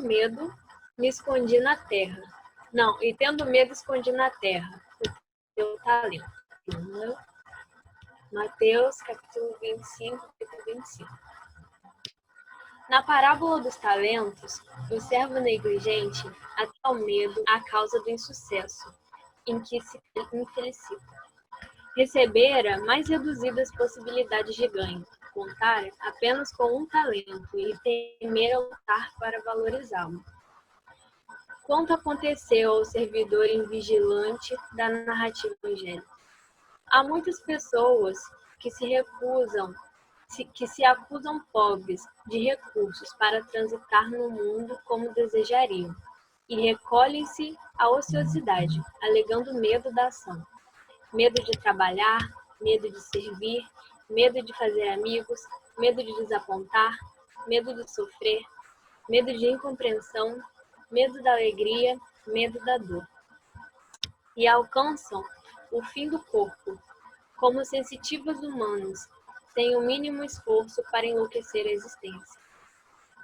medo, me escondi na terra. Não, e tendo medo, escondi na terra o teu talento. Entendeu? Mateus, capítulo 25, capítulo 25. Na parábola dos talentos, o servo negligente atrai ao medo a causa do insucesso, em que se infelicita. Recebera mais reduzidas possibilidades de ganho, contara apenas com um talento e temera lutar para valorizá-lo. Quanto aconteceu ao servidor invigilante da narrativa evangélica? Há muitas pessoas que se acusam pobres de recursos para transitar no mundo como desejariam, e recolhem-se à ociosidade, alegando medo da ação. Medo de trabalhar, medo de servir, medo de fazer amigos, medo de desapontar, medo de sofrer, medo de incompreensão, medo da alegria, medo da dor. E alcançam o fim do corpo, como sensitivos humanos, sem o mínimo esforço para enlouquecer a existência.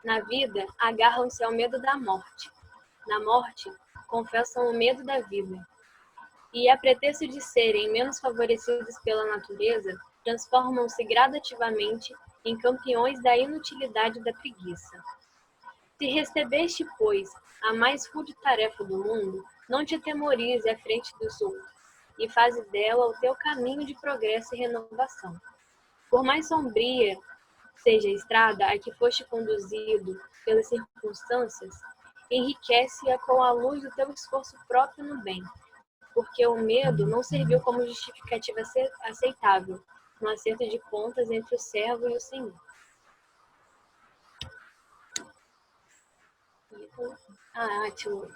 Na vida, agarram-se ao medo da morte. Na morte, confessam o medo da vida. E, a pretexto de serem menos favorecidos pela natureza, transformam-se gradativamente em campeões da inutilidade da preguiça. Se recebeste, pois, a mais rude tarefa do mundo, não te atemorize à frente dos outros, e faze dela o teu caminho de progresso e renovação. Por mais sombria seja a estrada a que foste conduzido pelas circunstâncias, enriquece-a com a luz do teu esforço próprio no bem, porque o medo não serviu como justificativa aceitável no acerto de contas entre o servo e o Senhor. Ótimo.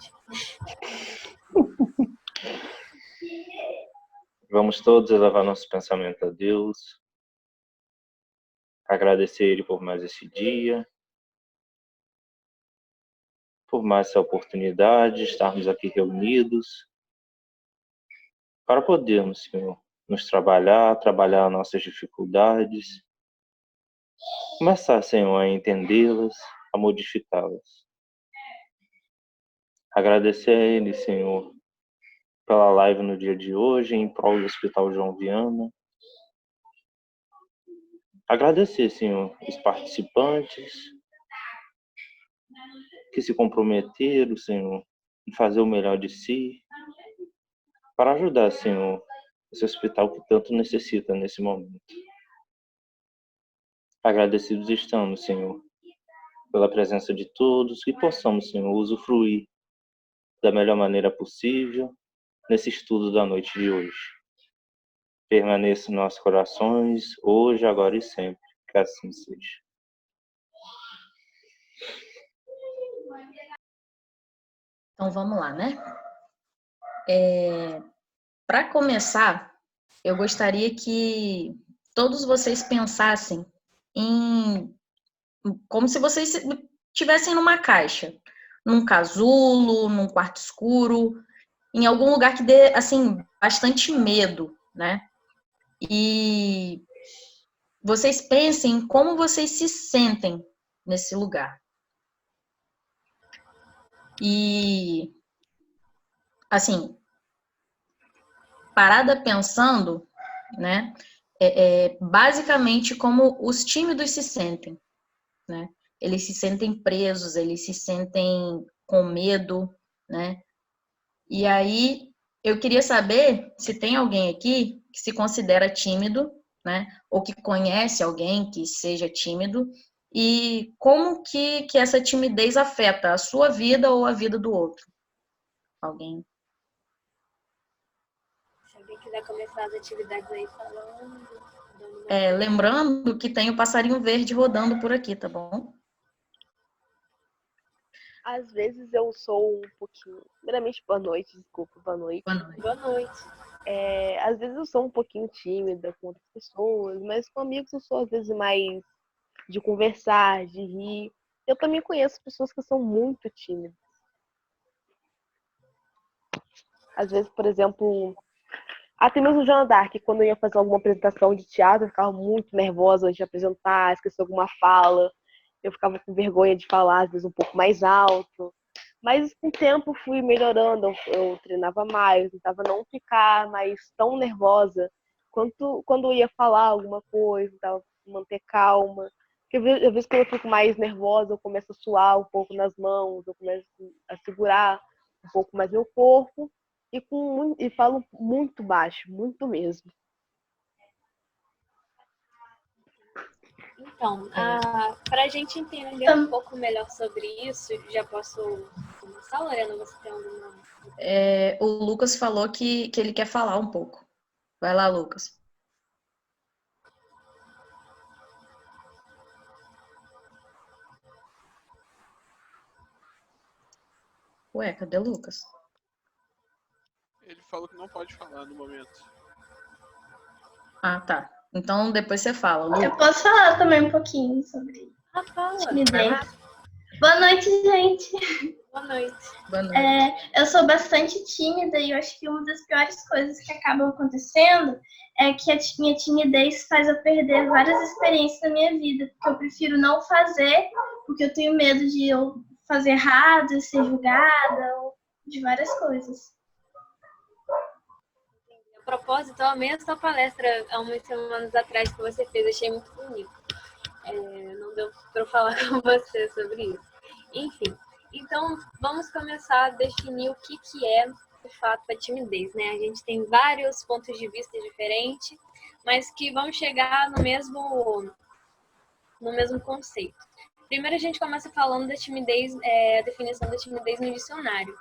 Vamos todos elevar nosso pensamento a Deus, agradecer Ele por mais esse dia, por mais essa oportunidade de estarmos aqui reunidos, para podermos, Senhor, nos trabalhar nossas dificuldades, começar, Senhor, a entendê-las, a modificá-las. Agradecer a Ele, Senhor, pela live no dia de hoje, em prol do Hospital João Viana. Agradecer, Senhor, os participantes que se comprometeram, Senhor, em fazer o melhor de si, para ajudar, Senhor, esse hospital que tanto necessita nesse momento. Agradecidos estamos, Senhor, pela presença de todos, que possamos, Senhor, usufruir da melhor maneira possível nesse estudo da noite de hoje. Permaneça em nossos corações, hoje, agora e sempre. Que assim seja. Então vamos lá, né? Para começar, eu gostaria que todos vocês pensassem como se vocês estivessem numa caixa, num casulo, num quarto escuro, em algum lugar que dê, assim, bastante medo, né? E vocês pensem em como vocês se sentem nesse lugar. E, assim, parada pensando, né? Basicamente como os tímidos se sentem, né? Eles se sentem presos, eles se sentem com medo, né? E aí, eu queria saber se tem alguém aqui que se considera tímido, né? Ou que conhece alguém que seja tímido, e como que essa timidez afeta a sua vida ou a vida do outro. Alguém? Se alguém quiser começar as atividades aí falando... Lembrando que tem o passarinho verde rodando por aqui, tá bom? Às vezes eu sou um pouquinho... Primeiramente, boa noite, desculpa, boa noite. Boa noite. Às vezes eu sou um pouquinho tímida com outras pessoas, mas com amigos eu sou às vezes mais de conversar, de rir. Eu também conheço pessoas que são muito tímidas. Às vezes, por exemplo, até mesmo o Joana Dark, quando eu ia fazer alguma apresentação de teatro, eu ficava muito nervosa antes de apresentar, esquecer alguma fala. eu ficava com vergonha de falar, às vezes um pouco mais alto. Mas com o tempo fui melhorando, eu treinava mais, tentava não ficar mais tão nervosa quando eu ia falar alguma coisa, tentava manter calma. Porque às vezes quando eu fico mais nervosa, eu começo a suar um pouco nas mãos, eu começo a segurar um pouco mais meu corpo e falo muito baixo, muito mesmo. Então, para a gente entender um pouco melhor sobre isso, já posso começar, Lorena? Você tem alguma... O Lucas falou que ele quer falar um pouco. Vai lá, Lucas. Ué, cadê o Lucas? Ele falou que não pode falar no momento. Ah, tá. Então depois você fala, Lucas. Eu posso falar também um pouquinho sobre timidez. Boa noite, gente. Boa noite. Boa noite. Eu sou bastante tímida e eu acho que uma das piores coisas que acabam acontecendo é que a minha timidez faz eu perder várias experiências na minha vida, porque eu prefiro não fazer, porque eu tenho medo de eu fazer errado, ser julgada, ou de várias coisas. A propósito, eu amei essa palestra há umas semanas atrás que você fez, achei muito bonito. Não deu para eu falar com você sobre isso. Enfim, então vamos começar a definir o que é, de fato, a timidez, né? A gente tem vários pontos de vista diferentes, mas que vão chegar no mesmo conceito. Primeiro a gente começa falando da timidez, a definição da timidez no dicionário,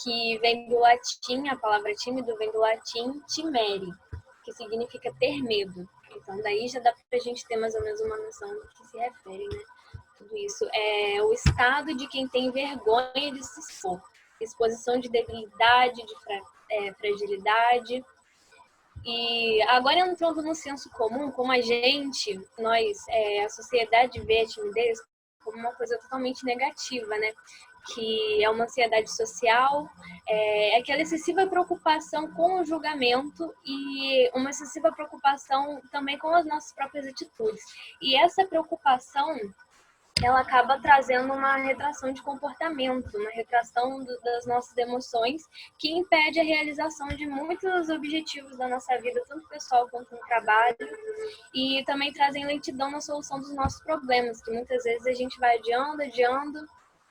que vem do latim, a palavra tímido vem do latim timere, que significa ter medo. Então daí já dá pra gente ter mais ou menos uma noção do que se refere, né? Tudo isso é o estado de quem tem vergonha de se expor, exposição de debilidade, de fragilidade. E agora entrando no senso comum, como a sociedade vê a timidez como uma coisa totalmente negativa, né? Que é uma ansiedade social, aquela excessiva preocupação com o julgamento e uma excessiva preocupação também com as nossas próprias atitudes. E essa preocupação, ela acaba trazendo uma retração de comportamento, uma retração das nossas emoções, que impede a realização de muitos objetivos da nossa vida, tanto pessoal quanto no trabalho, e também trazem lentidão na solução dos nossos problemas, que muitas vezes a gente vai adiando,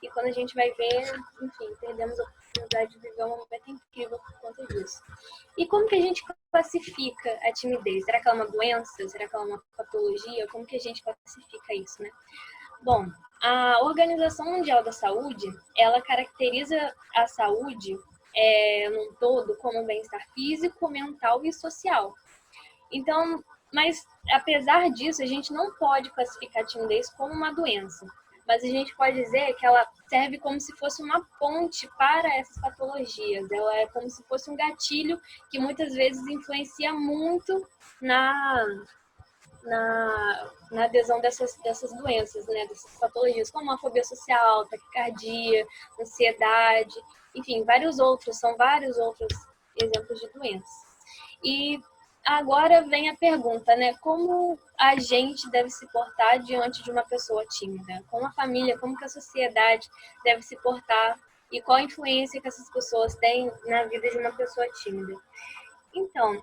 e quando a gente vai ver, enfim, perdemos a oportunidade de viver um momento incrível por conta disso. E como que a gente classifica a timidez? Será que ela é uma doença? Será que ela é uma patologia? Como que a gente classifica isso, né? Bom, a Organização Mundial da Saúde, ela caracteriza a saúde num todo como bem-estar físico, mental e social. Então, mas apesar disso, a gente não pode classificar a timidez como uma doença, mas a gente pode dizer que ela serve como se fosse uma ponte para essas patologias. Ela é como se fosse um gatilho que muitas vezes influencia muito na adesão dessas doenças, né, dessas patologias, como a fobia social, taquicardia, ansiedade, enfim, são vários outros exemplos de doenças. E agora vem a pergunta, né, como a gente deve se portar diante de uma pessoa tímida? Como a família, como que a sociedade deve se portar e qual a influência que essas pessoas têm na vida de uma pessoa tímida? Então,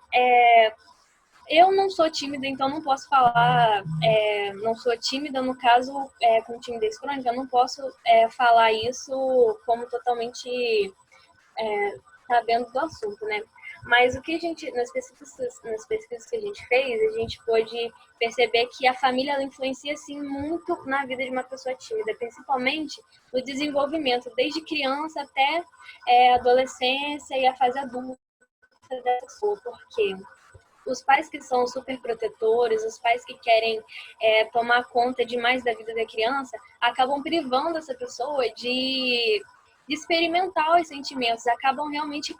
eu não sou tímida, então não posso falar, não sou tímida, no caso, com timidez crônica, eu não posso falar isso como totalmente sabendo do assunto, né? Mas o que a gente, nas pesquisas que a gente fez, a gente pôde perceber que a família ela influencia, sim, muito na vida de uma pessoa tímida, principalmente no desenvolvimento, desde criança até adolescência e a fase adulta dessa pessoa, porque os pais que são super protetores, os pais que querem tomar conta demais da vida da criança, acabam privando essa pessoa de experimentar os sentimentos, acabam realmente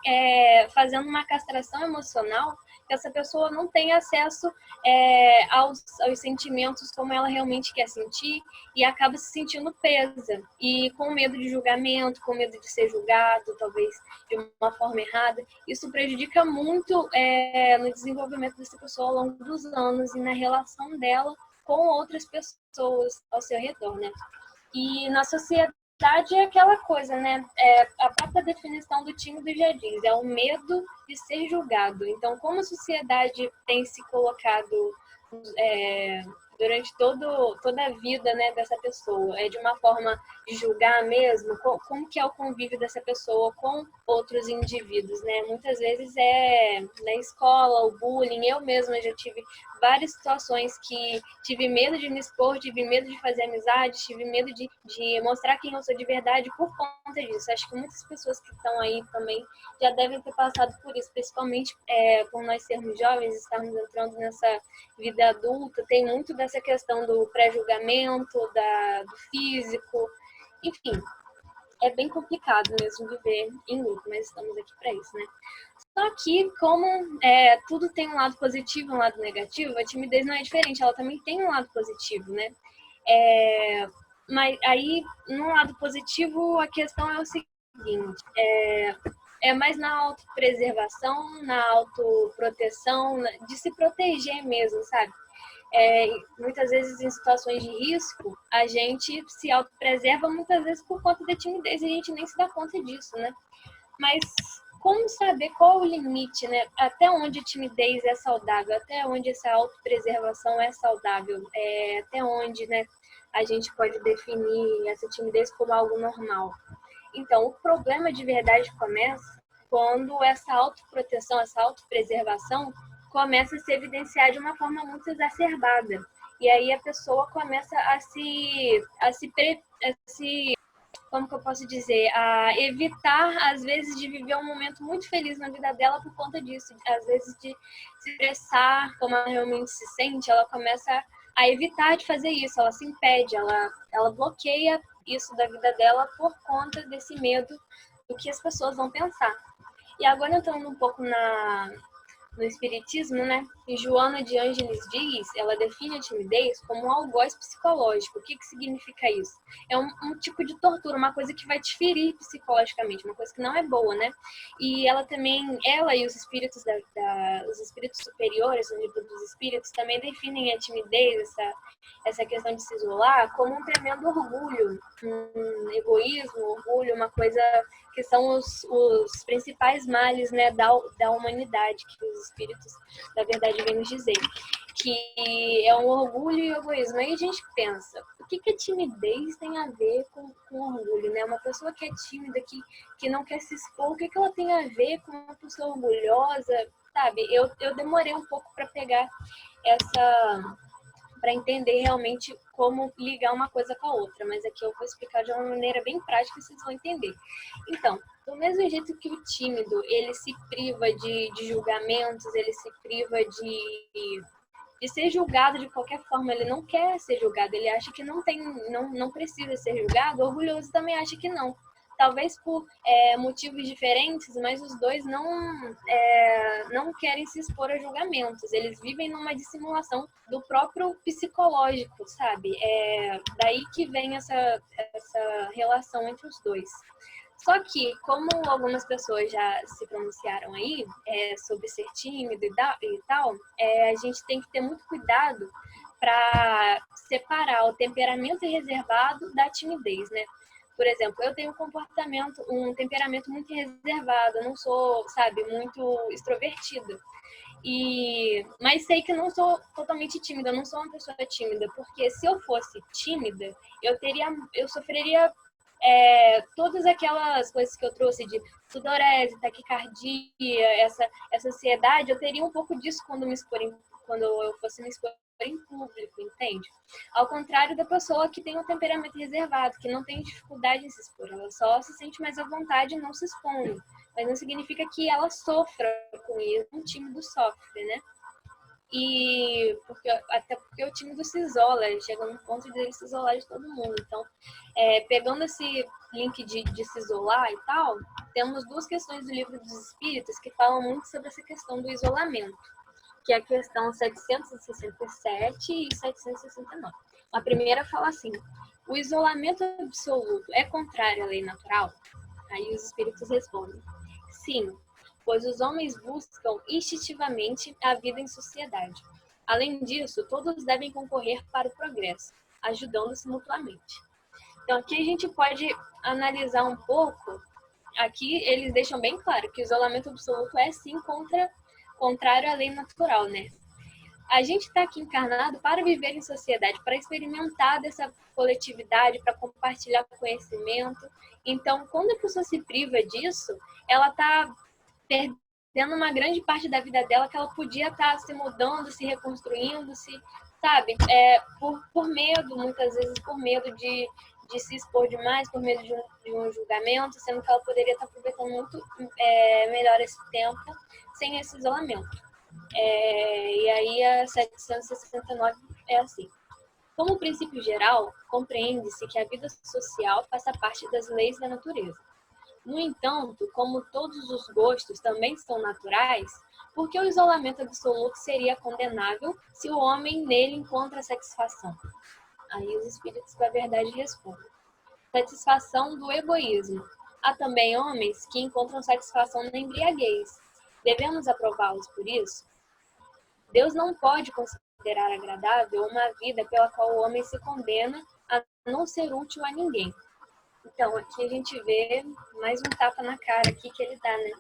fazendo uma castração emocional, que essa pessoa não tem acesso aos sentimentos como ela realmente quer sentir e acaba se sentindo presa e com medo de julgamento, com medo de ser julgado, talvez de uma forma errada. Isso prejudica muito no desenvolvimento dessa pessoa ao longo dos anos e na relação dela com outras pessoas ao seu redor, né? E na sociedade é aquela coisa, né? A própria definição do tímido já diz, é o medo de ser julgado. Então, como a sociedade tem se colocado durante toda a vida, né, dessa pessoa, de uma forma de julgar mesmo, como que é o convívio dessa pessoa com outros indivíduos, né? Muitas vezes na escola, o bullying. Eu mesma já tive várias situações que tive medo de me expor, tive medo de fazer amizade, tive medo de mostrar quem eu sou de verdade por conta disso. Acho que muitas pessoas que estão aí também já devem ter passado por isso, principalmente por nós sermos jovens, estarmos entrando nessa vida adulta, tem muito dessa questão do pré-julgamento, do físico, enfim, é bem complicado mesmo viver em grupo, mas estamos aqui para isso, né? Só que, como tudo tem um lado positivo e um lado negativo, a timidez não é diferente, ela também tem um lado positivo, né? Mas aí, no lado positivo, a questão é o seguinte, é mais na autopreservação, na autoproteção, de se proteger mesmo, sabe? Muitas vezes em situações de risco, a gente se autopreserva muitas vezes por conta da timidez e a gente nem se dá conta disso, né? Mas como saber qual o limite, né? Até onde a timidez é saudável, até onde essa autopreservação é saudável, até onde, né, a gente pode definir essa timidez como algo normal. Então, o problema de verdade começa quando essa autoproteção, essa autopreservação começa a se evidenciar de uma forma muito exacerbada. E aí a pessoa começa a como que eu posso dizer, a evitar, às vezes, de viver um momento muito feliz na vida dela por conta disso. Às vezes, de se expressar como ela realmente se sente, ela começa a evitar de fazer isso, ela se impede, ela bloqueia isso da vida dela por conta desse medo do que as pessoas vão pensar. E agora, entrando um pouco no Espiritismo, né? E Joana de Ângeles diz, ela define a timidez como um algoz psicológico. O que significa isso? É um tipo de tortura, uma coisa que vai te ferir psicologicamente, uma coisa que não é boa, né? E ela e os espíritos os espíritos superiores, no livro dos espíritos, também definem a timidez, essa questão de se isolar, como um tremendo orgulho, um egoísmo, orgulho, uma coisa que são os principais males, né, da humanidade, que os espíritos, na verdade, vêm nos dizer, que é um orgulho e egoísmo. Aí a gente pensa, o que a timidez tem a ver com orgulho, né? Uma pessoa que é tímida, que não quer se expor, o que ela tem a ver com uma pessoa orgulhosa, sabe? Eu demorei um pouco para pegar para entender realmente como ligar uma coisa com a outra, mas aqui eu vou explicar de uma maneira bem prática e vocês vão entender. Então, do mesmo jeito que o tímido, ele se priva de julgamentos, ele se priva de ser julgado de qualquer forma, ele não quer ser julgado, ele acha que não precisa ser julgado, o orgulhoso também acha que não. Talvez por motivos diferentes, mas os dois não querem se expor a julgamentos. Eles vivem numa dissimulação do próprio psicológico, sabe? Daí que vem essa relação entre os dois. Só que, como algumas pessoas já se pronunciaram aí sobre ser tímido e tal, a gente tem que ter muito cuidado para separar o temperamento reservado da timidez, né? Por exemplo, eu tenho um temperamento muito reservado, eu não sou, sabe, muito extrovertida. Mas sei que não sou totalmente tímida, eu não sou uma pessoa tímida, porque se eu fosse tímida, eu sofreria todas aquelas coisas que eu trouxe de sudorese, taquicardia, essa ansiedade, eu teria um pouco disso quando eu fosse me expor em público, entende? Ao contrário da pessoa que tem um temperamento reservado, que não tem dificuldade em se expor, ela só se sente mais à vontade não se expondo, mas não significa que ela sofra com isso, um tímido sofre, né? Até porque o tímido se isola, ele chega num ponto de ele se isolar de todo mundo. Então, pegando esse link de se isolar e tal, temos duas questões do Livro dos Espíritos que falam muito sobre essa questão do isolamento, que é a questão 767 e 769. A primeira fala assim: o isolamento absoluto é contrário à lei natural? Aí os espíritos respondem: sim, pois os homens buscam instintivamente a vida em sociedade. Além disso, todos devem concorrer para o progresso, ajudando-se mutuamente. Então, aqui a gente pode analisar um pouco. Aqui eles deixam bem claro que o isolamento absoluto é sim contrário à lei natural, né? A gente está aqui encarnado para viver em sociedade, para experimentar dessa coletividade, para compartilhar conhecimento. Então, quando a pessoa se priva disso, ela está perdendo uma grande parte da vida dela que ela podia estar se mudando, se reconstruindo, sabe? Por medo, muitas vezes por medo de se expor demais, por medo de um julgamento, sendo que ela poderia estar aproveitando muito melhor esse tempo sem esse isolamento. E aí a 769 é assim. Como princípio geral, compreende-se que a vida social faça parte das leis da natureza. No entanto, como todos os gostos também são naturais, por que o isolamento absoluto seria condenável se o homem nele encontra satisfação? Aí os espíritos da verdade respondem. Satisfação do egoísmo. Há também homens que encontram satisfação na embriaguez. Devemos aprová-los por isso? Deus não pode considerar agradável uma vida pela qual o homem se condena a não ser útil a ninguém. Então, aqui a gente vê mais um tapa na cara aqui que ele dá, né?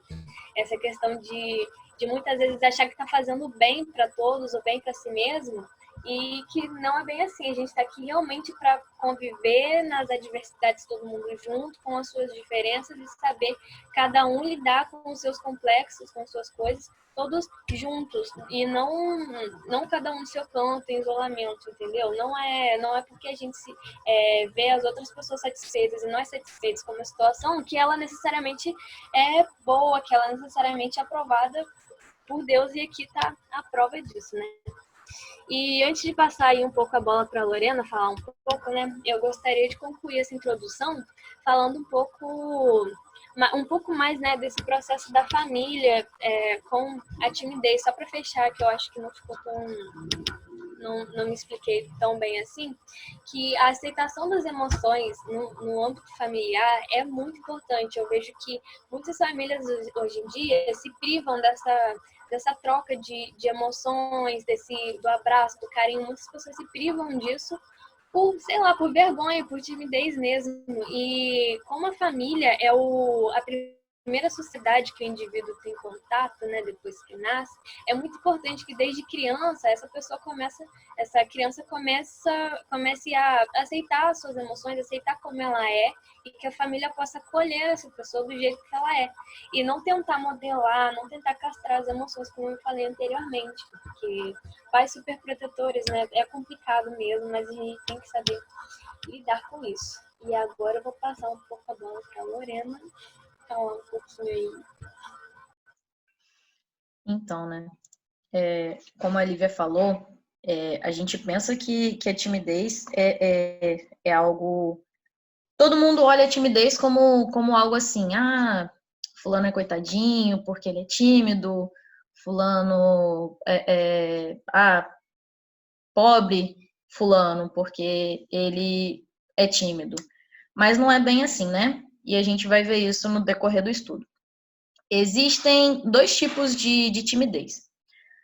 Essa questão de muitas vezes achar que está fazendo bem para todos, ou bem para si mesmo, e que não é bem assim. A gente está aqui realmente para conviver nas adversidades, todo mundo junto, com as suas diferenças, e saber cada um lidar com os seus complexos, com suas coisas, todos juntos, e não cada um no seu canto, em isolamento, entendeu? Não é porque a gente vê as outras pessoas satisfeitas e nós satisfeitos com uma situação que ela necessariamente é boa, que ela necessariamente é aprovada por Deus, e aqui está a prova disso, né? E antes de passar aí um pouco a bola para a Lorena falar um pouco, né, eu gostaria de concluir essa introdução falando um pouco mais, né, desse processo da família com a timidez, só para fechar, que eu acho que não ficou não me expliquei tão bem assim, que a aceitação das emoções no âmbito familiar é muito importante. Eu vejo que muitas famílias hoje em dia se privam dessa troca de emoções, do abraço, do carinho. Muitas pessoas se privam disso por vergonha, por timidez mesmo. E como a família é a primeira sociedade que o indivíduo tem contato, né, depois que nasce, é muito importante que desde criança essa criança comece a aceitar as suas emoções, aceitar como ela é, e que a família possa acolher essa pessoa do jeito que ela é. E não tentar modelar, não tentar castrar as emoções, como eu falei anteriormente, porque pais superprotetores, né, é complicado mesmo, mas a gente tem que saber lidar com isso. E agora eu vou passar um pouco a bola para a Lorena, falar um pouquinho aí. Então, né, como a Lívia falou, a gente pensa que a timidez é algo... Todo mundo olha a timidez como algo assim, fulano é coitadinho porque ele é tímido, fulano pobre fulano porque ele é tímido. Mas não é bem assim, né? E a gente vai ver isso no decorrer do estudo. Existem dois tipos de timidez.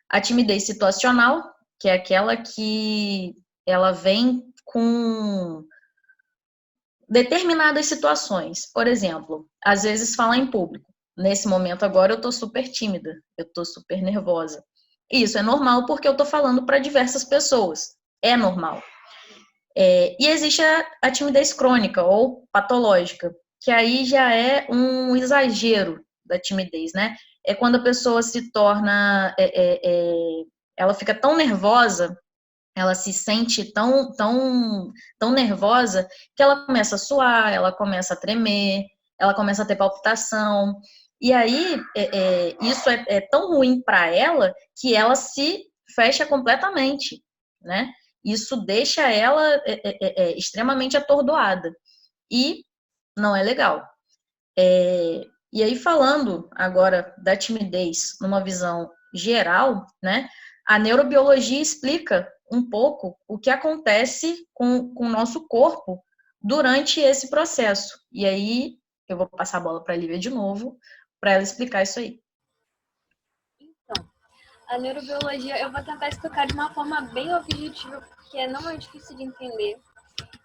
A timidez situacional, que é aquela que ela vem com determinadas situações. Por exemplo, às vezes falar em público. Nesse momento agora eu estou super tímida, eu estou super nervosa. E isso é normal porque eu estou falando para diversas pessoas. É normal. E existe a timidez crônica ou patológica, que aí já é um exagero da timidez, né? É quando a pessoa se torna... ela fica tão nervosa, ela se sente tão nervosa, que ela começa a suar, ela começa a tremer, ela começa a ter palpitação. E aí, isso é tão ruim para ela, que ela se fecha completamente, né? Isso deixa ela extremamente atordoada. E não é legal. E aí, falando agora da timidez numa visão geral, né? A neurobiologia explica um pouco o que acontece com o nosso corpo durante esse processo. E aí, eu vou passar a bola para a Lívia de novo, para ela explicar isso aí. Então, A neurobiologia, eu vou tentar explicar de uma forma bem objetiva, porque não é difícil de entender.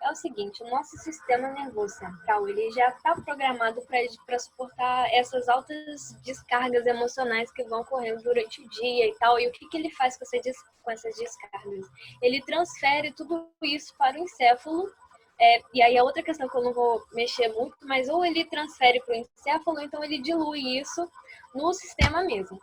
É o seguinte, o nosso sistema nervoso central, ele já está programado para suportar essas altas descargas emocionais que vão ocorrendo durante o dia e tal. E o que ele faz com essas descargas? Ele transfere tudo isso para o encéfalo. E aí a outra questão que eu não vou mexer muito, mas ou ele transfere para o encéfalo, ou então ele dilui isso no sistema mesmo.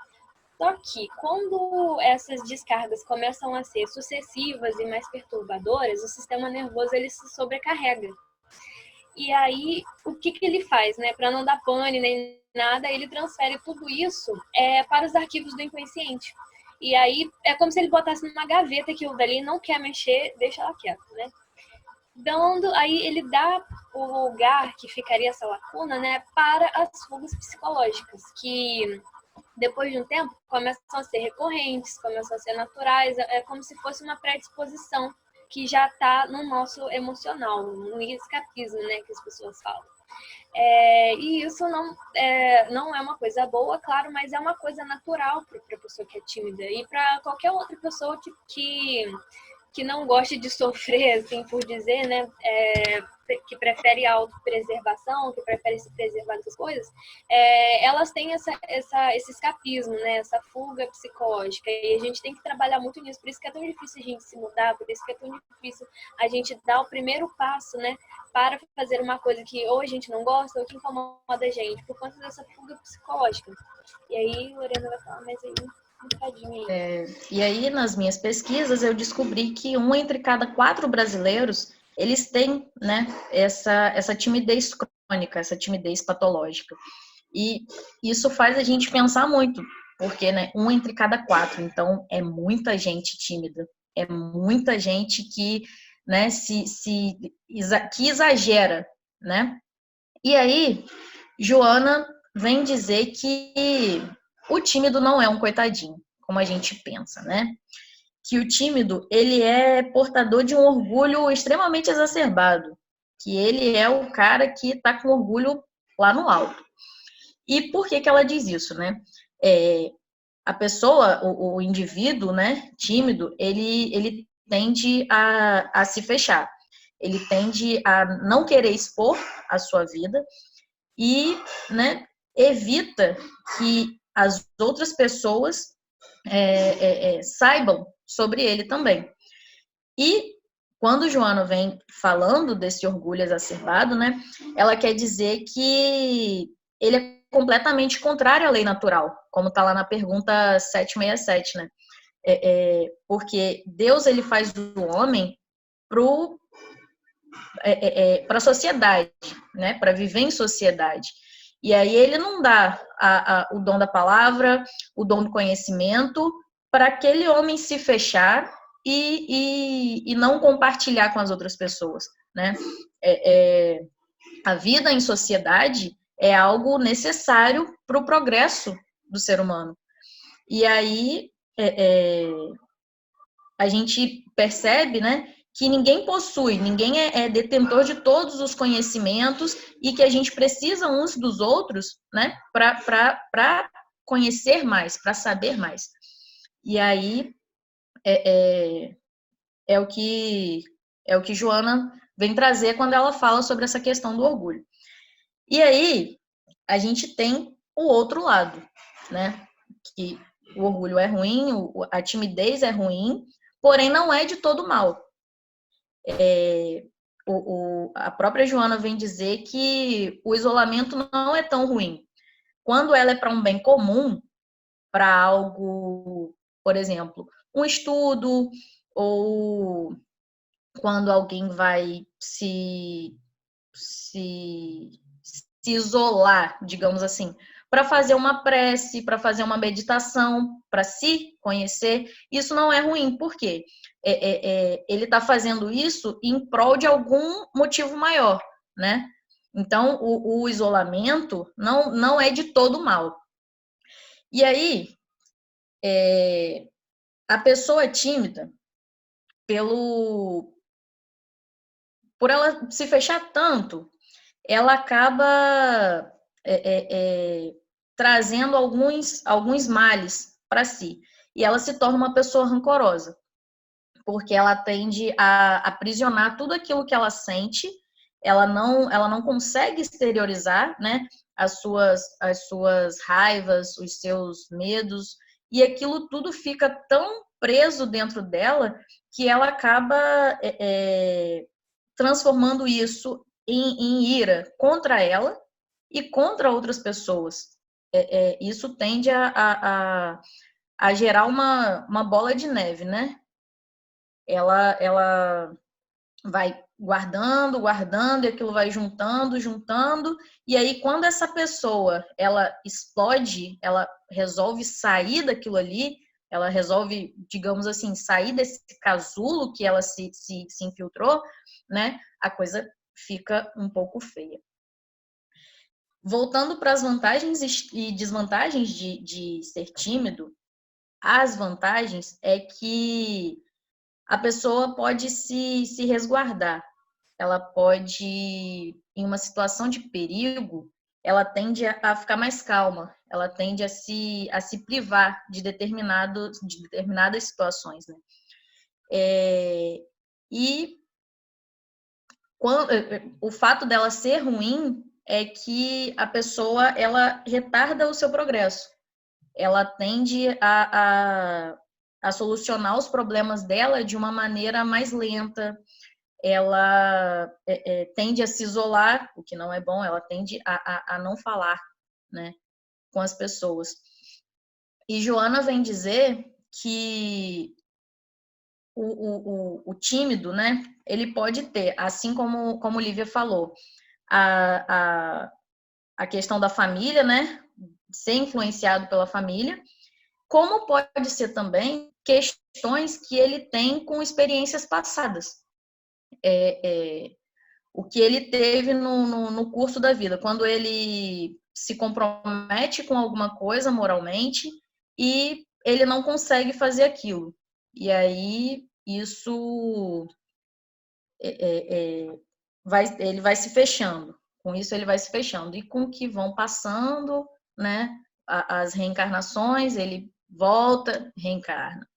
Só que quando essas descargas começam a ser sucessivas e mais perturbadoras, o sistema nervoso ele se sobrecarrega. E aí, o que ele faz, né? Para não dar pane nem nada, ele transfere tudo isso para os arquivos do inconsciente. E aí, é como se ele botasse numa gaveta que o dali não quer mexer, deixa ela quieta, né? Aí ele dá o lugar que ficaria essa lacuna, né, para as fugas psicológicas, que depois de um tempo começam a ser recorrentes, começam a ser naturais, é como se fosse uma predisposição que já está no nosso emocional, no escapismo, né, que as pessoas falam. E isso não é uma coisa boa, claro, mas é uma coisa natural para a pessoa que é tímida e para qualquer outra pessoa que não gosta de sofrer, assim por dizer, né, que prefere a autopreservação, que prefere se preservar das coisas, elas têm esse escapismo, né, essa fuga psicológica, e a gente tem que trabalhar muito nisso, por isso que é tão difícil a gente se mudar, por isso que é tão difícil a gente dar o primeiro passo, né, para fazer uma coisa que ou a gente não gosta ou que incomoda a gente, por conta dessa fuga psicológica. E aí, Lorena vai falar mais aí. E aí, nas minhas pesquisas, eu descobri que 1 entre cada 4 brasileiros, eles têm, né, essa timidez crônica, essa timidez patológica. E isso faz a gente pensar muito, porque, né, 1 entre cada 4, então é muita gente tímida, é muita gente que, né, que exagera, né? E aí, Joana vem dizer que o tímido não é um coitadinho, como a gente pensa, né? Que o tímido, ele é portador de um orgulho extremamente exacerbado, que ele é o cara que está com orgulho lá no alto. E por que ela diz isso, né? A pessoa, o indivíduo, né, tímido, ele tende a se fechar, ele tende a não querer expor a sua vida e, né, evita que as outras pessoas saibam sobre ele também. E quando Joana vem falando desse orgulho exacerbado, né, ela quer dizer que ele é completamente contrário à lei natural, como está lá na pergunta 767, né? Porque Deus ele faz do homem para a sociedade, né, para viver em sociedade. E aí ele não dá o dom da palavra, o dom do conhecimento, para aquele homem se fechar e não compartilhar com as outras pessoas, né? A vida em sociedade é algo necessário para o progresso do ser humano. E aí a gente percebe, né, que ninguém possui, ninguém é detentor de todos os conhecimentos e que a gente precisa uns dos outros, né, para conhecer mais, para saber mais. E aí é o que Joana vem trazer quando ela fala sobre essa questão do orgulho. E aí a gente tem o outro lado, né, que o orgulho é ruim, a timidez é ruim, porém não é de todo mal. A própria Joana vem dizer que o isolamento não é tão ruim. Quando ela é para um bem comum, para algo, por exemplo, um estudo, ou quando alguém vai se isolar, digamos assim, para fazer uma prece, para fazer uma meditação, para se conhecer, isso não é ruim. Por quê? Ele está fazendo isso em prol de algum motivo maior, né? Então, o isolamento não é de todo mal. E aí, a pessoa tímida, por ela se fechar tanto, ela acaba trazendo alguns males para si. e ela se torna uma pessoa rancorosa, porque ela tende a aprisionar tudo aquilo que ela sente, ela não consegue exteriorizar, né, as suas raivas, os seus medos, e aquilo tudo fica tão preso dentro dela que ela acaba transformando isso em ira contra ela e contra outras pessoas. Isso tende a gerar uma bola de neve, né? Ela vai guardando, guardando, e aquilo vai juntando, juntando, e aí quando essa pessoa, ela explode, ela resolve sair daquilo ali, ela resolve, digamos assim, sair desse casulo que ela se infiltrou, né? A coisa fica um pouco feia. Voltando para as vantagens e desvantagens de ser tímido, as vantagens é que a pessoa pode se resguardar. Ela pode, em uma situação de perigo, ela tende a ficar mais calma, ela tende a se privar de determinadas situações, né? E o fato dela ser ruim é que a pessoa, ela retarda o seu progresso. Ela tende a solucionar os problemas dela de uma maneira mais lenta, ela tende a se isolar, o que não é bom, ela tende a não falar, né, com as pessoas. E Joana vem dizer que o tímido, né, ele pode ter, assim como Lívia falou, a questão da família, né, ser influenciado pela família, como pode ser também questões que ele tem com experiências passadas. O que ele teve no curso da vida, quando ele se compromete com alguma coisa moralmente e ele não consegue fazer aquilo. E aí isso ele vai se fechando. Com isso ele vai se fechando. E com que vão passando, né, as reencarnações, ele volta, reencarna.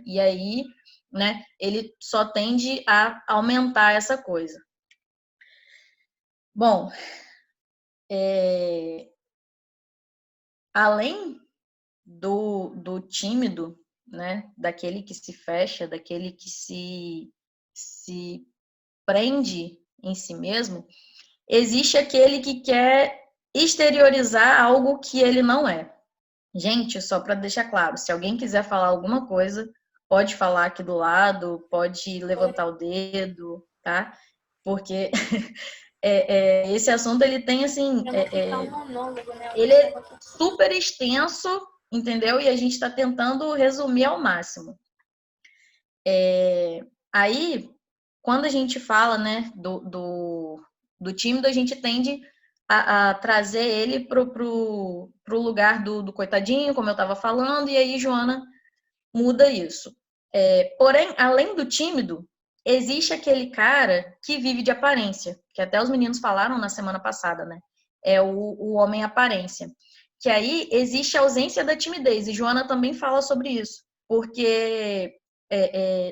E aí, né, ele só tende a aumentar essa coisa. Bom, além do tímido, né, daquele que se fecha, daquele que se prende em si mesmo, existe aquele que quer exteriorizar algo que ele não é. Gente, só para deixar claro, se alguém quiser falar alguma coisa, pode falar aqui do lado, pode levantar o dedo, tá? Porque esse assunto, ele tem, assim, ele é super extenso, entendeu? E a gente está tentando resumir ao máximo. Aí, quando a gente fala, né, do tímido, a gente tende a trazer ele pro lugar do coitadinho, como eu estava falando, e aí Joana muda isso. Porém, além do tímido, existe aquele cara que vive de aparência, que até os meninos falaram na semana passada, né? É o homem aparência. Que aí existe a ausência da timidez, e Joana também fala sobre isso, porque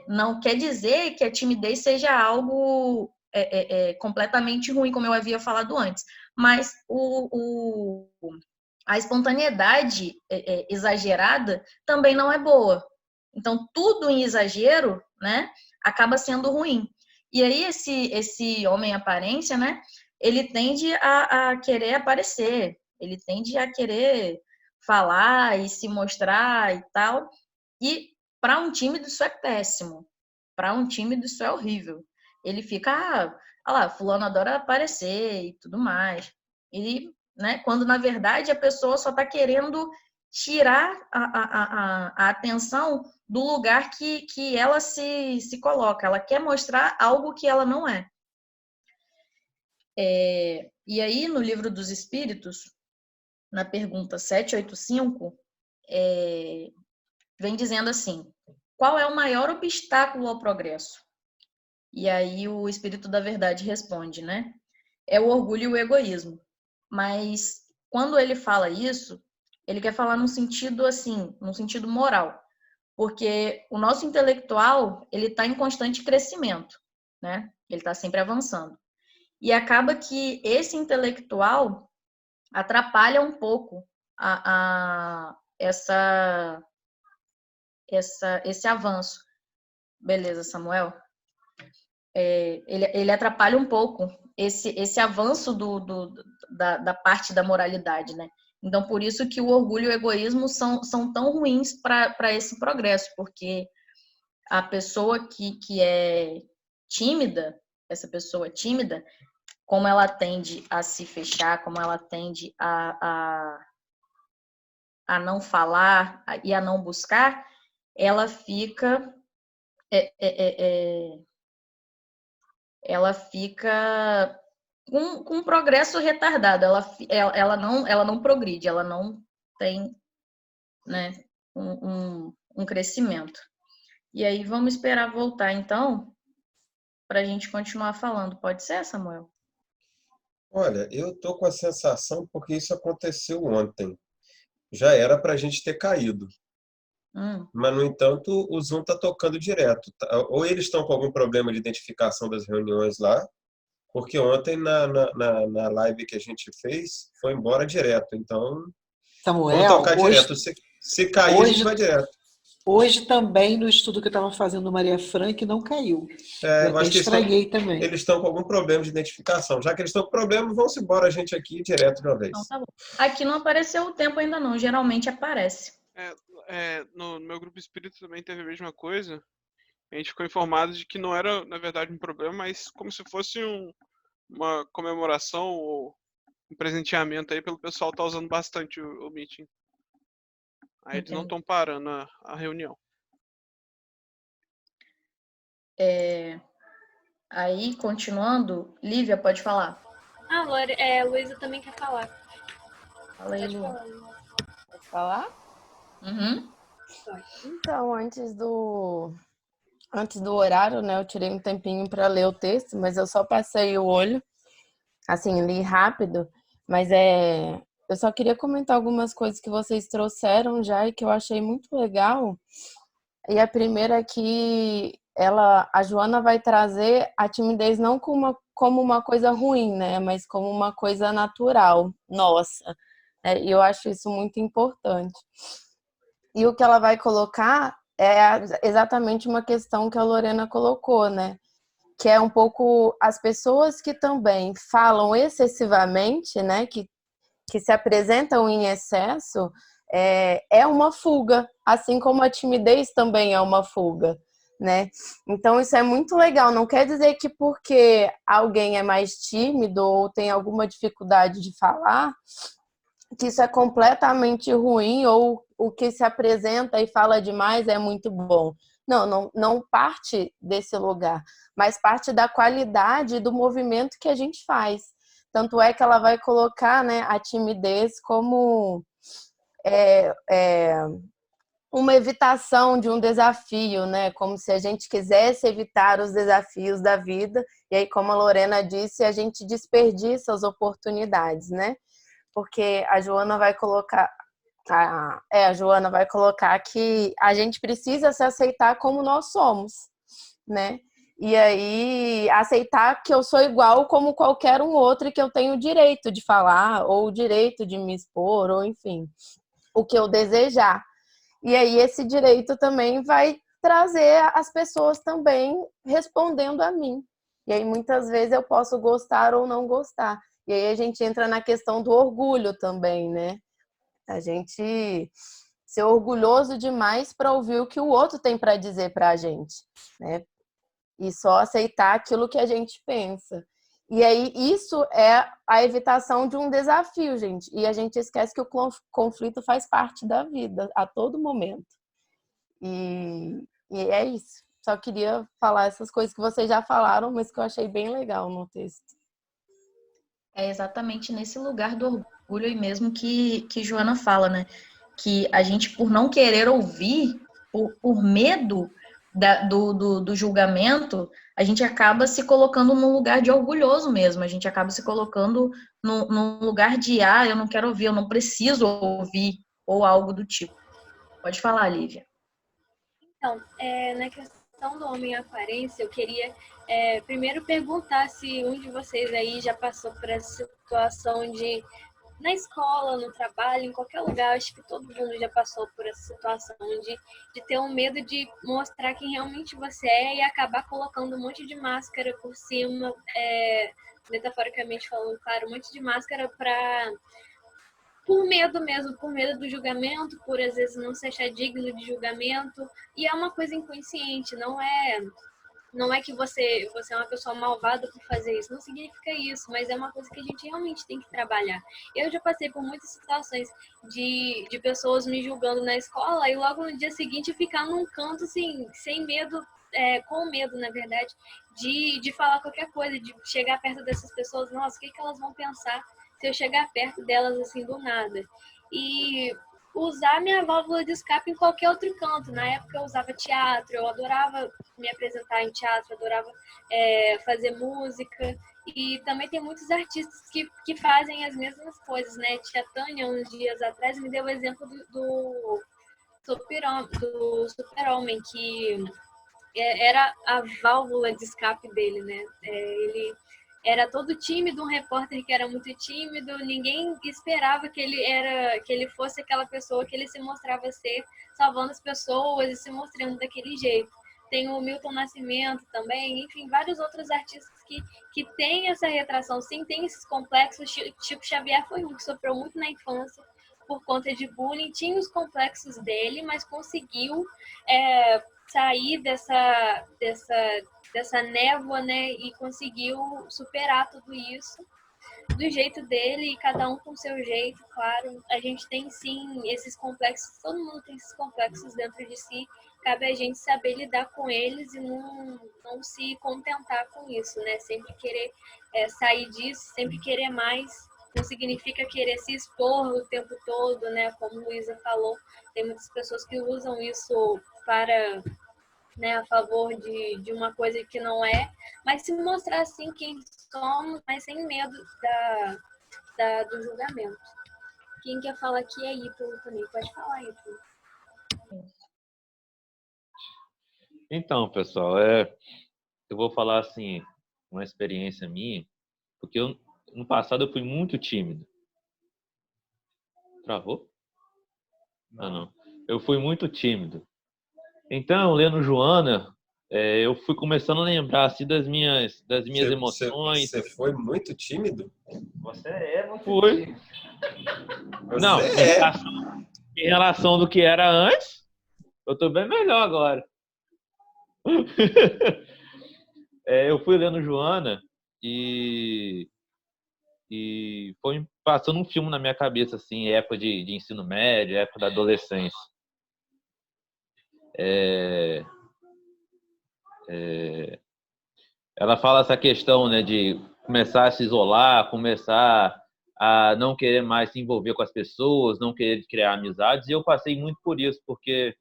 não quer dizer que a timidez seja algo completamente ruim, como eu havia falado antes, mas a espontaneidade exagerada também não é boa. Então, tudo em exagero, né, acaba sendo ruim. E aí, esse homem aparência, né, ele tende a querer aparecer, ele tende a querer falar e se mostrar e tal. E para um tímido isso é péssimo. Para um tímido isso é horrível. Ele fica, lá, fulano adora aparecer e tudo mais. E, né, quando na verdade a pessoa só está querendo tirar a atenção do lugar que ela se coloca. Ela quer mostrar algo que ela não é. E aí, no Livro dos Espíritos, na pergunta 785, vem dizendo assim: qual é o maior obstáculo ao progresso? E aí o Espírito da Verdade responde, né? É o orgulho e o egoísmo. Mas quando ele fala isso, ele quer falar num sentido assim, num sentido moral. Porque o nosso intelectual, ele está em constante crescimento, né? Ele está sempre avançando. E acaba que esse intelectual atrapalha um pouco esse avanço. Beleza, Samuel? Ele atrapalha um pouco esse avanço da parte da moralidade, né? Então, por isso que o orgulho e o egoísmo são tão ruins para esse progresso, porque a pessoa que é tímida, essa pessoa tímida, como ela tende a se fechar, como ela tende a não falar e a não buscar, ela fica com um progresso retardado, ela não progride, ela não tem, né, um crescimento. E aí vamos esperar voltar, então, para a gente continuar falando. Pode ser, Samuel? Olha, eu tô com a sensação porque isso aconteceu ontem. Já era para a gente ter caído. Mas, no entanto, o Zoom está tocando direto. Ou eles estão com algum problema de identificação das reuniões lá, porque ontem na live que a gente fez, foi embora direto. Então, vamos Samuel, tocar direto. Se cair, a gente vai direto. Hoje também, no estudo que eu estava fazendo no Maria Frank, não caiu. Eu Eu até acho que estranhei também. eles estão com algum problema de identificação. Já que eles estão com problema, vamos embora a gente aqui direto de uma vez. Então, tá bom. Aqui não apareceu o tempo ainda não, geralmente aparece. No meu grupo espírita também teve a mesma coisa. A gente ficou informado de que não era, na verdade, um problema, mas como se fosse uma comemoração ou um presenteamento aí pelo pessoal tá usando bastante o meeting. Aí eles não estão parando a reunião. Aí, continuando, Lívia, pode falar. Luísa também quer falar. Fala aí, Lu. Pode falar? Uhum. Então, antes do horário, né, eu tirei um tempinho para ler o texto, mas eu só passei o olho, assim, li rápido, mas eu só queria comentar algumas coisas que vocês trouxeram já e que eu achei muito legal. E a primeira é que a Joana vai trazer a timidez não como uma coisa ruim, né, mas como uma coisa natural, nossa. E eu acho isso muito importante. E o que ela vai colocar é exatamente uma questão que a Lorena colocou, né? Que é um pouco as pessoas que também falam excessivamente, né? Que se apresentam em excesso, é uma fuga, assim como a timidez também é uma fuga, né? Então isso é muito legal. Não quer dizer que porque alguém é mais tímido ou tem alguma dificuldade de falar, que isso é completamente ruim ou o que se apresenta e fala demais é muito bom. Não parte desse lugar, mas parte da qualidade do movimento que a gente faz. Tanto é que ela vai colocar, né, a timidez como uma evitação de um desafio, né? Como se a gente quisesse evitar os desafios da vida. E aí, como a Lorena disse, a gente desperdiça as oportunidades, né? Porque a Joana vai colocar que a gente precisa se aceitar como nós somos, né? E aí aceitar que eu sou igual como qualquer um outro e que eu tenho o direito de falar ou o direito de me expor ou enfim, o que eu desejar. E aí esse direito também vai trazer as pessoas também respondendo a mim. E aí muitas vezes eu posso gostar ou não gostar. E aí a gente entra na questão do orgulho também, né? A gente ser orgulhoso demais para ouvir o que o outro tem para dizer para a gente, né? E só aceitar aquilo que a gente pensa. E aí isso é a evitação de um desafio, gente. E a gente esquece que o conflito faz parte da vida, a todo momento. E é isso. Só queria falar essas coisas que vocês já falaram, mas que eu achei bem legal no texto. É exatamente nesse lugar do orgulho aí mesmo que Joana fala, né? Que a gente, por não querer ouvir, por medo do julgamento, a gente acaba se colocando num lugar de orgulhoso mesmo. A gente acaba se colocando num lugar de, eu não quero ouvir, eu não preciso ouvir, ou algo do tipo. Pode falar, Lívia. Então, na questão do homem aparência, eu queria primeiro perguntar se um de vocês aí já passou por essa situação de, na escola, no trabalho, em qualquer lugar, acho que todo mundo já passou por essa situação de ter um medo de mostrar quem realmente você é e acabar colocando um monte de máscara por cima, metaforicamente falando, claro, um monte de máscara por medo mesmo, por medo do julgamento, por às vezes não se achar digno de julgamento, e é uma coisa inconsciente, não é que você é uma pessoa malvada por fazer isso, não significa isso, mas é uma coisa que a gente realmente tem que trabalhar. Eu já passei por muitas situações de pessoas me julgando na escola e logo no dia seguinte ficar num canto assim, sem medo, com medo, na verdade, de falar qualquer coisa, de chegar perto dessas pessoas, nossa, o que elas vão pensar se eu chegar perto delas assim do nada. E usar minha válvula de escape em qualquer outro canto. Na época eu usava teatro, eu adorava me apresentar em teatro, adorava fazer música. E também tem muitos artistas que fazem as mesmas coisas, né? Tia Tânia, uns dias atrás, me deu o exemplo do Super-Homem, que era a válvula de escape dele, né? Ele era todo tímido, um repórter que era muito tímido, ninguém esperava que ele fosse aquela pessoa que ele se mostrava ser, salvando as pessoas e se mostrando daquele jeito. Tem o Milton Nascimento também, enfim, vários outros artistas que têm essa retração, sim, tem esses complexos. Chico Xavier foi um que sofreu muito na infância por conta de bullying, tinha os complexos dele, mas conseguiu sair dessa névoa, né, e conseguiu superar tudo isso do jeito dele, e cada um com o seu jeito, claro. A gente tem sim esses complexos, todo mundo tem esses complexos dentro de si, cabe a gente saber lidar com eles e não se contentar com isso, né, sempre querer sair disso, sempre querer mais. Não significa querer se expor o tempo todo, né, como Luísa falou, tem muitas pessoas que usam isso para, né, a favor de uma coisa que não é, mas se mostrar assim quem somos, mas sem medo do julgamento. Quem quer falar aqui é Ítalo também, pode falar, Ítalo. Então, pessoal, eu vou falar assim, uma experiência minha, porque no passado eu fui muito tímido. Travou? Ah, não. Eu fui muito tímido. Então, lendo Joana, eu fui começando a lembrar assim, das minhas emoções. Você foi muito tímido? Você é muito tímido. Você não, em relação do que era antes, eu tô bem melhor agora. Eu fui lendo Joana e foi passando um filme na minha cabeça, assim, época de ensino médio, época da adolescência. Ela fala essa questão, né, de começar a se isolar, começar a não querer mais se envolver com as pessoas, não querer criar amizades, e eu passei muito por isso, porque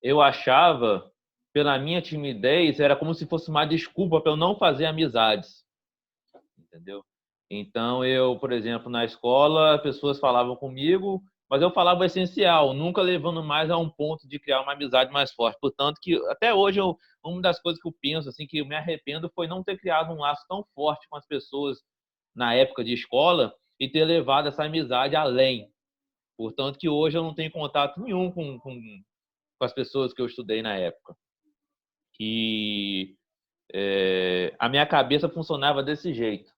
eu achava, pela minha timidez, era como se fosse uma desculpa para eu não fazer amizades, entendeu? Então, eu, por exemplo, na escola, pessoas falavam comigo, mas eu falava o essencial, nunca levando mais a um ponto de criar uma amizade mais forte. Portanto, que até hoje, uma das coisas que eu penso, assim, que eu me arrependo, foi não ter criado um laço tão forte com as pessoas na época de escola e ter levado essa amizade além. Portanto, que hoje eu não tenho contato nenhum com as pessoas que eu estudei na época. E a minha cabeça funcionava desse jeito.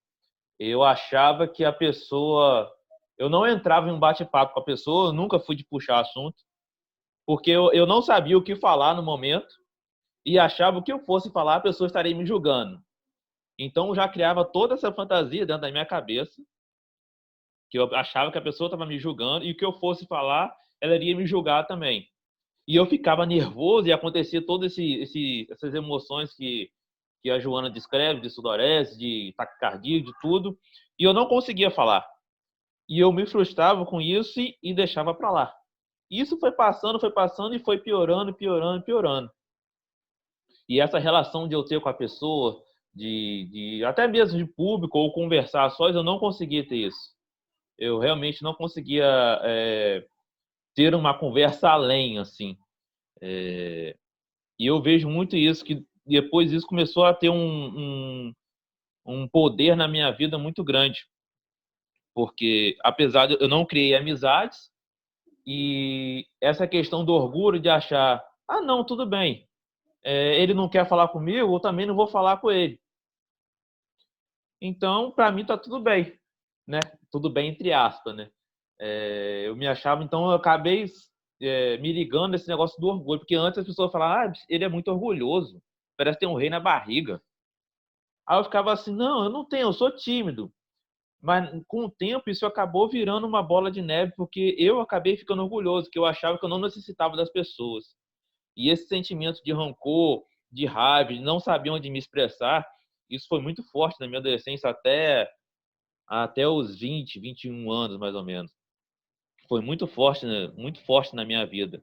Eu achava que a pessoa... Eu não entrava em um bate-papo com a pessoa, eu nunca fui de puxar assunto, porque eu não sabia o que falar no momento e achava que o que eu fosse falar, a pessoa estaria me julgando. Então, eu já criava toda essa fantasia dentro da minha cabeça, que eu achava que a pessoa estava me julgando e o que eu fosse falar, ela iria me julgar também. E eu ficava nervoso e acontecia todas essas emoções que a Joana descreve, de sudorese, de taquicardia, de tudo, e eu não conseguia falar. E eu me frustrava com isso e deixava para lá. Isso foi passando e foi piorando. E essa relação de eu ter com a pessoa, até mesmo de público ou conversar sós, eu não conseguia ter isso. eu realmente não conseguia ter uma conversa além, assim. E eu vejo muito isso, que depois isso começou a ter um poder na minha vida muito grande. Porque, apesar de eu não criei amizades, e essa questão do orgulho de achar, não, tudo bem, ele não quer falar comigo, eu também não vou falar com ele. Então, para mim, tá tudo bem, né? Tudo bem entre aspas, né? Eu me achava, então eu acabei me ligando nesse negócio do orgulho, porque antes as pessoas falavam, ele é muito orgulhoso, parece ter um rei na barriga. Aí eu ficava assim, não, eu não tenho, eu sou tímido. Mas com o tempo isso acabou virando uma bola de neve, porque eu acabei ficando orgulhoso, que eu achava que eu não necessitava das pessoas. E esse sentimento de rancor, de raiva, de não saber onde me expressar, isso foi muito forte na minha adolescência até os 20, 21 anos, mais ou menos. Foi muito forte, né? Muito forte na minha vida.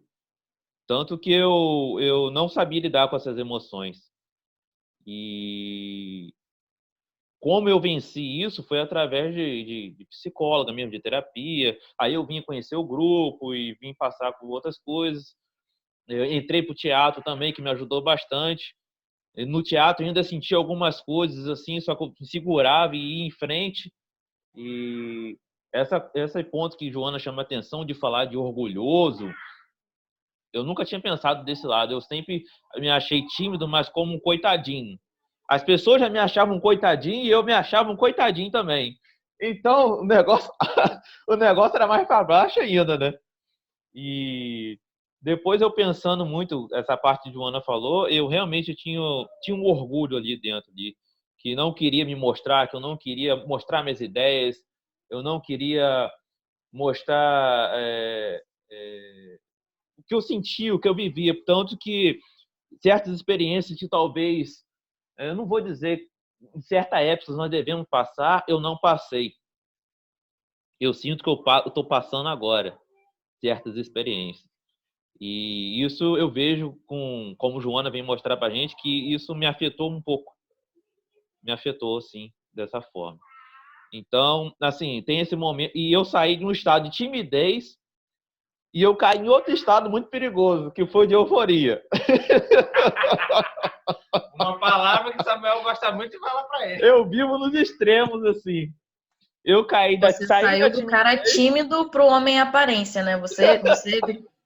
Tanto que eu não sabia lidar com essas emoções. E como eu venci isso foi através de psicóloga mesmo, de terapia. Aí eu vim conhecer o grupo e vim passar por outras coisas. Eu entrei para o teatro também, que me ajudou bastante. No teatro eu ainda senti algumas coisas assim, só que eu me segurava e ia em frente. E esse ponto que Joana chama a atenção de falar de orgulhoso, eu nunca tinha pensado desse lado. Eu sempre me achei tímido, mas como um coitadinho. As pessoas já me achavam um coitadinho e eu me achava um coitadinho também. Então, o negócio, o negócio era mais para baixo ainda, né? E depois eu pensando muito, essa parte que Joana falou, eu realmente tinha um orgulho ali dentro, que não queria me mostrar, que eu não queria mostrar minhas ideias, eu não queria mostrar o que eu sentia, o que eu vivia. Tanto que certas experiências que talvez, eu não vou dizer em certa época nós devemos passar, eu não passei. Eu sinto que eu estou passando agora certas experiências. E isso eu vejo, como Joana vem mostrar pra gente, que isso me afetou um pouco. Me afetou, sim, dessa forma. Então, assim, tem esse momento. E eu saí de um estado de timidez e eu caí em outro estado muito perigoso, que foi de euforia. Uma palavra que Samuel gosta muito de falar pra ele. Eu vivo nos extremos, assim. Eu caí da Você saiu do cara tímido pro homem aparência, né? Você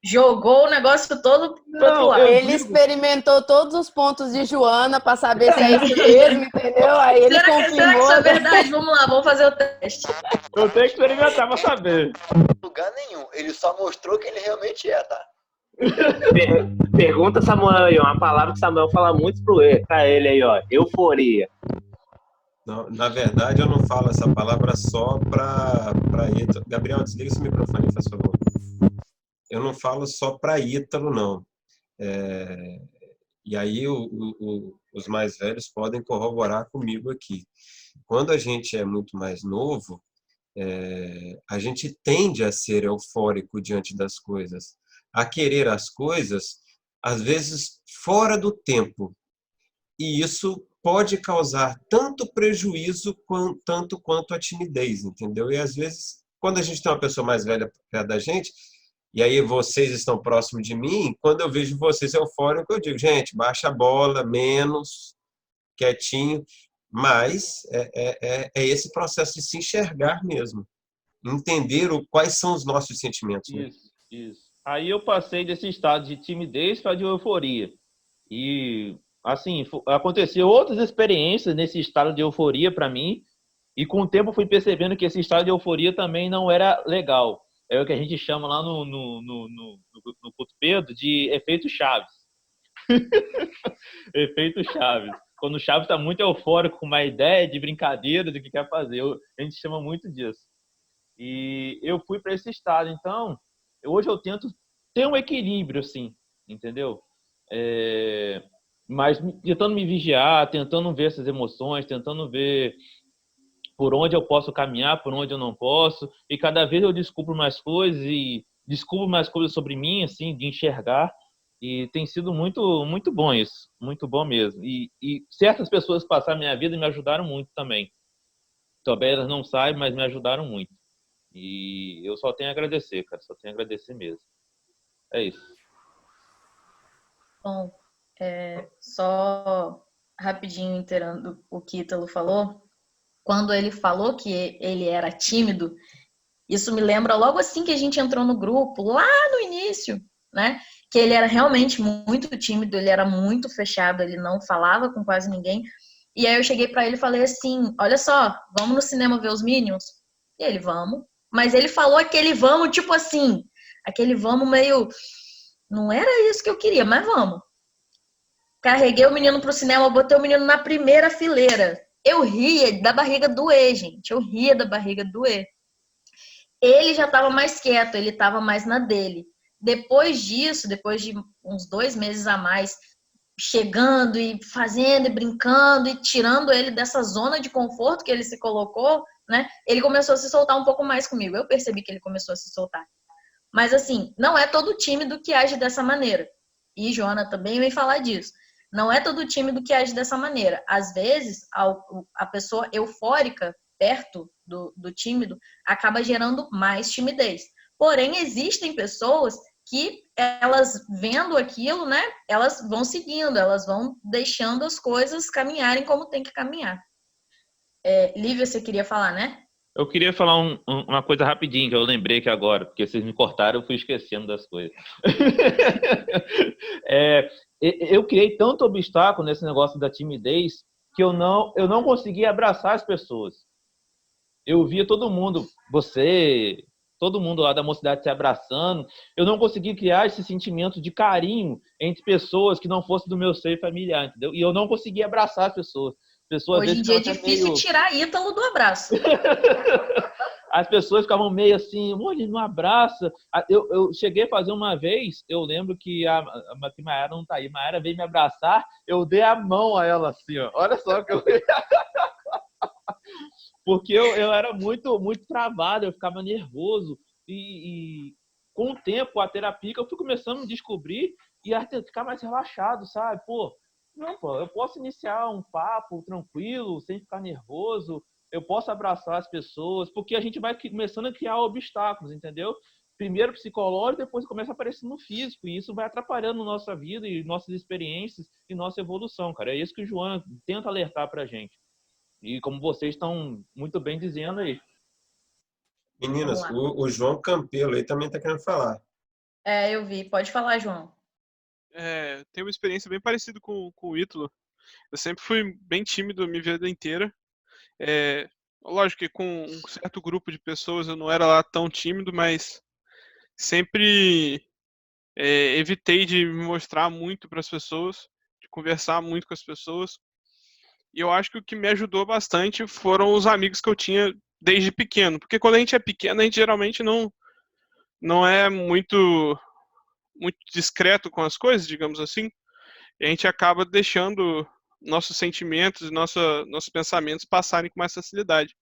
jogou o negócio todo pro outro lado. Ele experimentou todos os pontos de Joana para saber se é isso mesmo, entendeu? Aí ele será que confirmou. isso é verdade? Vamos lá, vamos fazer o teste. Eu tenho que experimentar para saber. Lugar nenhum. Ele só mostrou que ele realmente é, tá? Pergunta Samuel aí, ó, uma palavra que Samuel fala muito pra ele aí, ó. Euforia. Não, na verdade, eu não falo essa palavra só para Ítalo. Gabriel, desliga esse microfone, por favor. Eu não falo só para Ítalo, não. E aí os mais velhos podem corroborar comigo aqui. Quando a gente é muito mais novo, a gente tende a ser eufórico diante das coisas, a querer as coisas, às vezes, fora do tempo. E isso pode causar tanto prejuízo tanto quanto a timidez, entendeu? E às vezes, quando a gente tem uma pessoa mais velha perto da gente, e aí vocês estão próximos de mim, quando eu vejo vocês eufóricos, eu digo, gente, baixa a bola, menos, quietinho, mas é esse processo de se enxergar mesmo, entender quais são os nossos sentimentos. Né? Isso. Aí eu passei desse estado de timidez para de euforia. E assim, aconteceu outras experiências nesse estado de euforia para mim, e com o tempo fui percebendo que esse estado de euforia também não era legal. É o que a gente chama lá no Couto Pedro de efeito Chaves. Efeito Chaves. Quando o Chaves está muito eufórico com uma ideia de brincadeira do que quer fazer, a gente chama muito disso. E eu fui para esse estado. Então, hoje eu tento ter um equilíbrio, assim, entendeu? Mas tentando me vigiar, tentando ver essas emoções, tentando ver por onde eu posso caminhar, por onde eu não posso. E cada vez eu descubro mais coisas e descubro mais coisas sobre mim, assim, de enxergar. E tem sido muito, muito bom isso, muito bom mesmo. E certas pessoas que passaram a minha vida me ajudaram muito também. Talvez elas não saibam, mas me ajudaram muito. E eu só tenho a agradecer, cara. Só tenho a agradecer mesmo. É isso. Bom, só rapidinho inteirando o que Ítalo falou. Quando ele falou que ele era tímido, isso me lembra logo assim que a gente entrou no grupo, lá no início, né? Que ele era realmente muito tímido, ele era muito fechado, ele não falava com quase ninguém. E aí eu cheguei pra ele e falei assim, olha só, vamos no cinema ver os Minions? E ele, vamos. Mas ele falou aquele vamos, tipo assim, aquele vamos meio... Não era isso que eu queria, mas vamos. Carreguei o menino pro cinema, botei o menino na primeira fileira. Eu ria da barriga doer, gente. Eu ria da barriga doer. Ele já estava mais quieto, ele estava mais na dele. Depois disso, depois de uns 2 meses a mais, chegando e fazendo e brincando e tirando ele dessa zona de conforto que ele se colocou, né? Ele começou a se soltar um pouco mais comigo. Eu percebi que ele começou a se soltar. Mas assim, não é todo tímido que age dessa maneira. E Joana também vem falar disso. Não é todo tímido que age dessa maneira. Às vezes, a pessoa eufórica perto do tímido acaba gerando mais timidez. Porém, existem pessoas que elas vendo aquilo, né? Elas vão seguindo, elas vão deixando as coisas caminharem como tem que caminhar. Lívia, você queria falar, né? Eu queria falar uma coisa rapidinho, que eu lembrei aqui agora, porque vocês me cortaram, eu fui esquecendo das coisas. Eu criei tanto obstáculo nesse negócio da timidez que eu não conseguia abraçar as pessoas. Eu via todo mundo, todo mundo lá da mocidade se abraçando. Eu não conseguia criar esse sentimento de carinho entre pessoas que não fossem do meu seio familiar, entendeu? E eu não conseguia abraçar as pessoas. Hoje em dia é difícil tirar Ítalo do abraço. As pessoas ficavam meio assim, ele não abraça. Eu cheguei a fazer uma vez, eu lembro que a Maera não tá aí, a Maera veio me abraçar, eu dei a mão a ela assim, ó. Olha só que eu... Porque eu era muito, muito travado, eu ficava nervoso. E com o tempo, a terapia, eu fui começando a me descobrir e a ficar mais relaxado, sabe? Eu posso iniciar um papo tranquilo, sem ficar nervoso. Eu posso abraçar as pessoas, porque a gente vai começando a criar obstáculos, entendeu? Primeiro psicológico, depois começa a aparecer no físico, e isso vai atrapalhando nossa vida e nossas experiências e nossa evolução, cara. É isso que o João tenta alertar pra gente. E como vocês estão muito bem dizendo aí. Meninas, o João Campelo aí também tá querendo falar. Eu vi. Pode falar, João. Tenho uma experiência bem parecida com o Ítalo. Eu sempre fui bem tímido a minha vida inteira. Lógico que com um certo grupo de pessoas eu não era lá tão tímido, mas sempre evitei de me mostrar muito para as pessoas, de conversar muito com as pessoas. E eu acho que o que me ajudou bastante foram os amigos que eu tinha desde pequeno. Porque quando a gente é pequeno, a gente geralmente não é muito discreto com as coisas, digamos assim. E a gente acaba deixando nossos sentimentos e nossos pensamentos passarem com mais facilidade.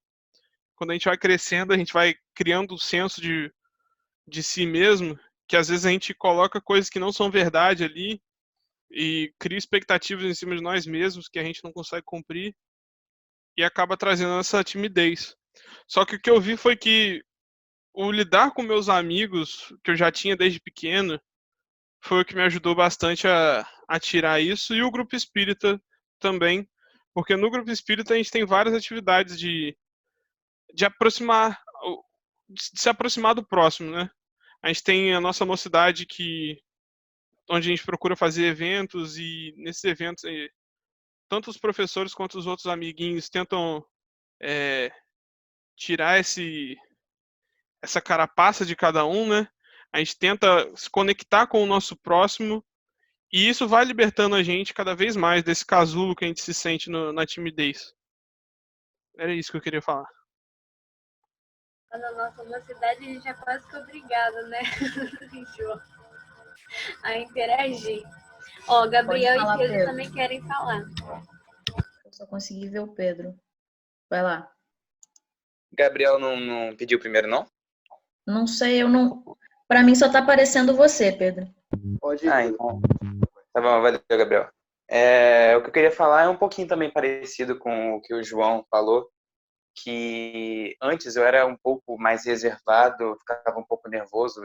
Quando a gente vai crescendo, a gente vai criando um senso de si mesmo, que às vezes a gente coloca coisas que não são verdade ali e cria expectativas em cima de nós mesmos que a gente não consegue cumprir e acaba trazendo essa timidez. Só que o que eu vi foi que o lidar com meus amigos, que eu já tinha desde pequeno, foi o que me ajudou bastante a tirar isso, e o grupo espírita também, porque no grupo espírita a gente tem várias atividades de aproximar, de se aproximar do próximo, né? A gente tem a nossa mocidade onde a gente procura fazer eventos, e nesses eventos tanto os professores quanto os outros amiguinhos tentam tirar essa carapaça de cada um, né? A gente tenta se conectar com o nosso próximo, e isso vai libertando a gente cada vez mais desse casulo que a gente se sente na timidez. Era isso que eu queria falar. Na nossa mocidade, a gente é quase que obrigado, né, João, a interagir. Gabriel e Pedro também querem falar. Eu só consegui ver o Pedro. Vai lá. Gabriel não pediu primeiro, não? Não sei, eu não... Pra mim só tá aparecendo você, Pedro. Pode ir. Então. Tá bom, valeu, Gabriel. O que eu queria falar é um pouquinho também parecido com o que o João falou. que antes eu era um pouco mais reservado, ficava um pouco nervoso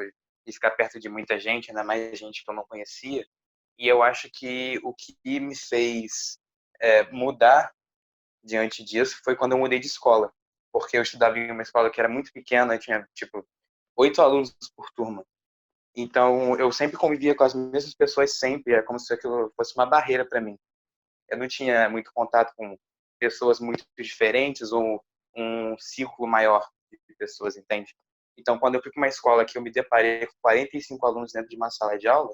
de ficar perto de muita gente, ainda mais gente que eu não conhecia. E eu acho que o que me fez mudar diante disso foi quando eu mudei de escola, porque eu estudava em uma escola que era muito pequena, tinha tipo 8 alunos por turma. Então eu sempre convivia com as mesmas pessoas sempre, é como se aquilo fosse uma barreira para mim. Eu não tinha muito contato com pessoas muito diferentes ou um círculo maior de pessoas, entende? Então, quando eu fui para uma escola que eu me deparei com 45 alunos dentro de uma sala de aula,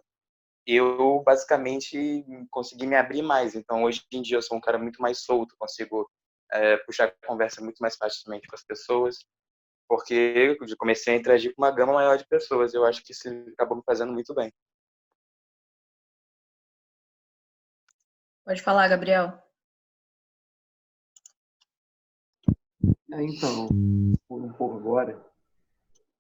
eu basicamente consegui me abrir mais. Então, hoje em dia, eu sou um cara muito mais solto, consigo puxar a conversa muito mais facilmente com as pessoas, porque eu comecei a interagir com uma gama maior de pessoas. Eu acho que isso acabou me fazendo muito bem. Pode falar, Gabriel. Então, por um pouco agora,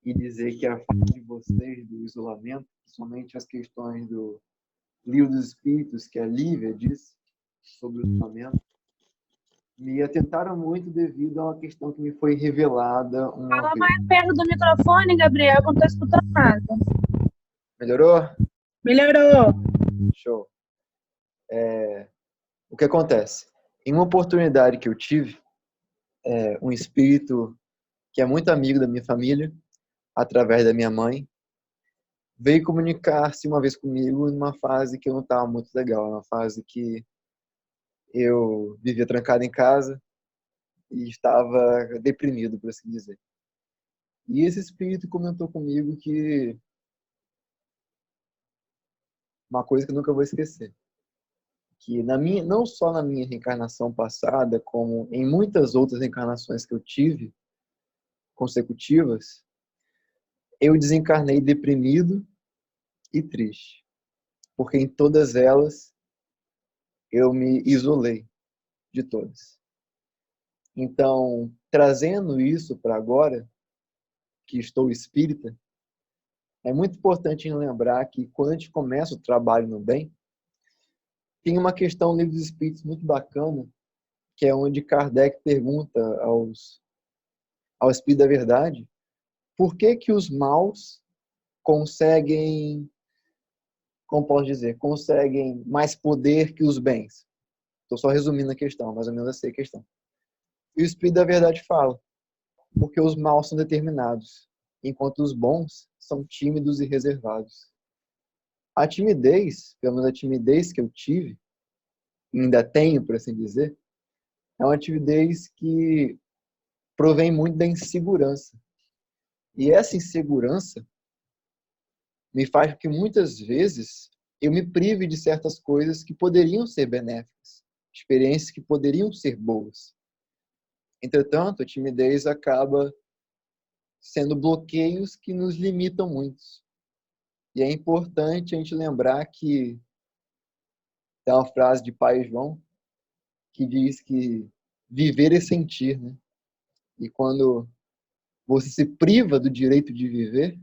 e dizer que a fala de vocês do isolamento, principalmente as questões do Livro dos Espíritos, que a Lívia disse sobre o isolamento, me atentaram muito devido a uma questão que me foi revelada uma Fala vez. mais perto do microfone, Gabriel, que eu não tô escutando nada. Melhorou? Melhorou. Show. O que acontece? Em uma oportunidade que eu tive, um espírito que é muito amigo da minha família, através da minha mãe, veio comunicar-se uma vez comigo numa fase que eu não estava muito legal, uma fase que eu vivia trancado em casa e estava deprimido, por assim dizer. E esse espírito comentou comigo que uma coisa que eu nunca vou esquecer, que não só na minha reencarnação passada, como em muitas outras reencarnações que eu tive consecutivas, eu desencarnei deprimido e triste, porque em todas elas eu me isolei de todas. Então, trazendo isso para agora, que estou espírita, é muito importante lembrar que quando a gente começa o trabalho no bem, tem uma questão no Livro dos Espíritos muito bacana, que é onde Kardec pergunta ao Espírito da Verdade por que os maus conseguem, como posso dizer, conseguem mais poder que os bens. Estou só resumindo a questão, mais ou menos essa é a questão. E o Espírito da Verdade fala, porque os maus são determinados, enquanto os bons são tímidos e reservados. A timidez, pelo menos a timidez que eu tive, ainda tenho, por assim dizer, é uma timidez que provém muito da insegurança. E essa insegurança me faz com que muitas vezes eu me prive de certas coisas que poderiam ser benéficas, experiências que poderiam ser boas. Entretanto, a timidez acaba sendo bloqueios que nos limitam muito. E é importante a gente lembrar que tem uma frase de Pai João que diz que viver é sentir, né? E quando você se priva do direito de viver,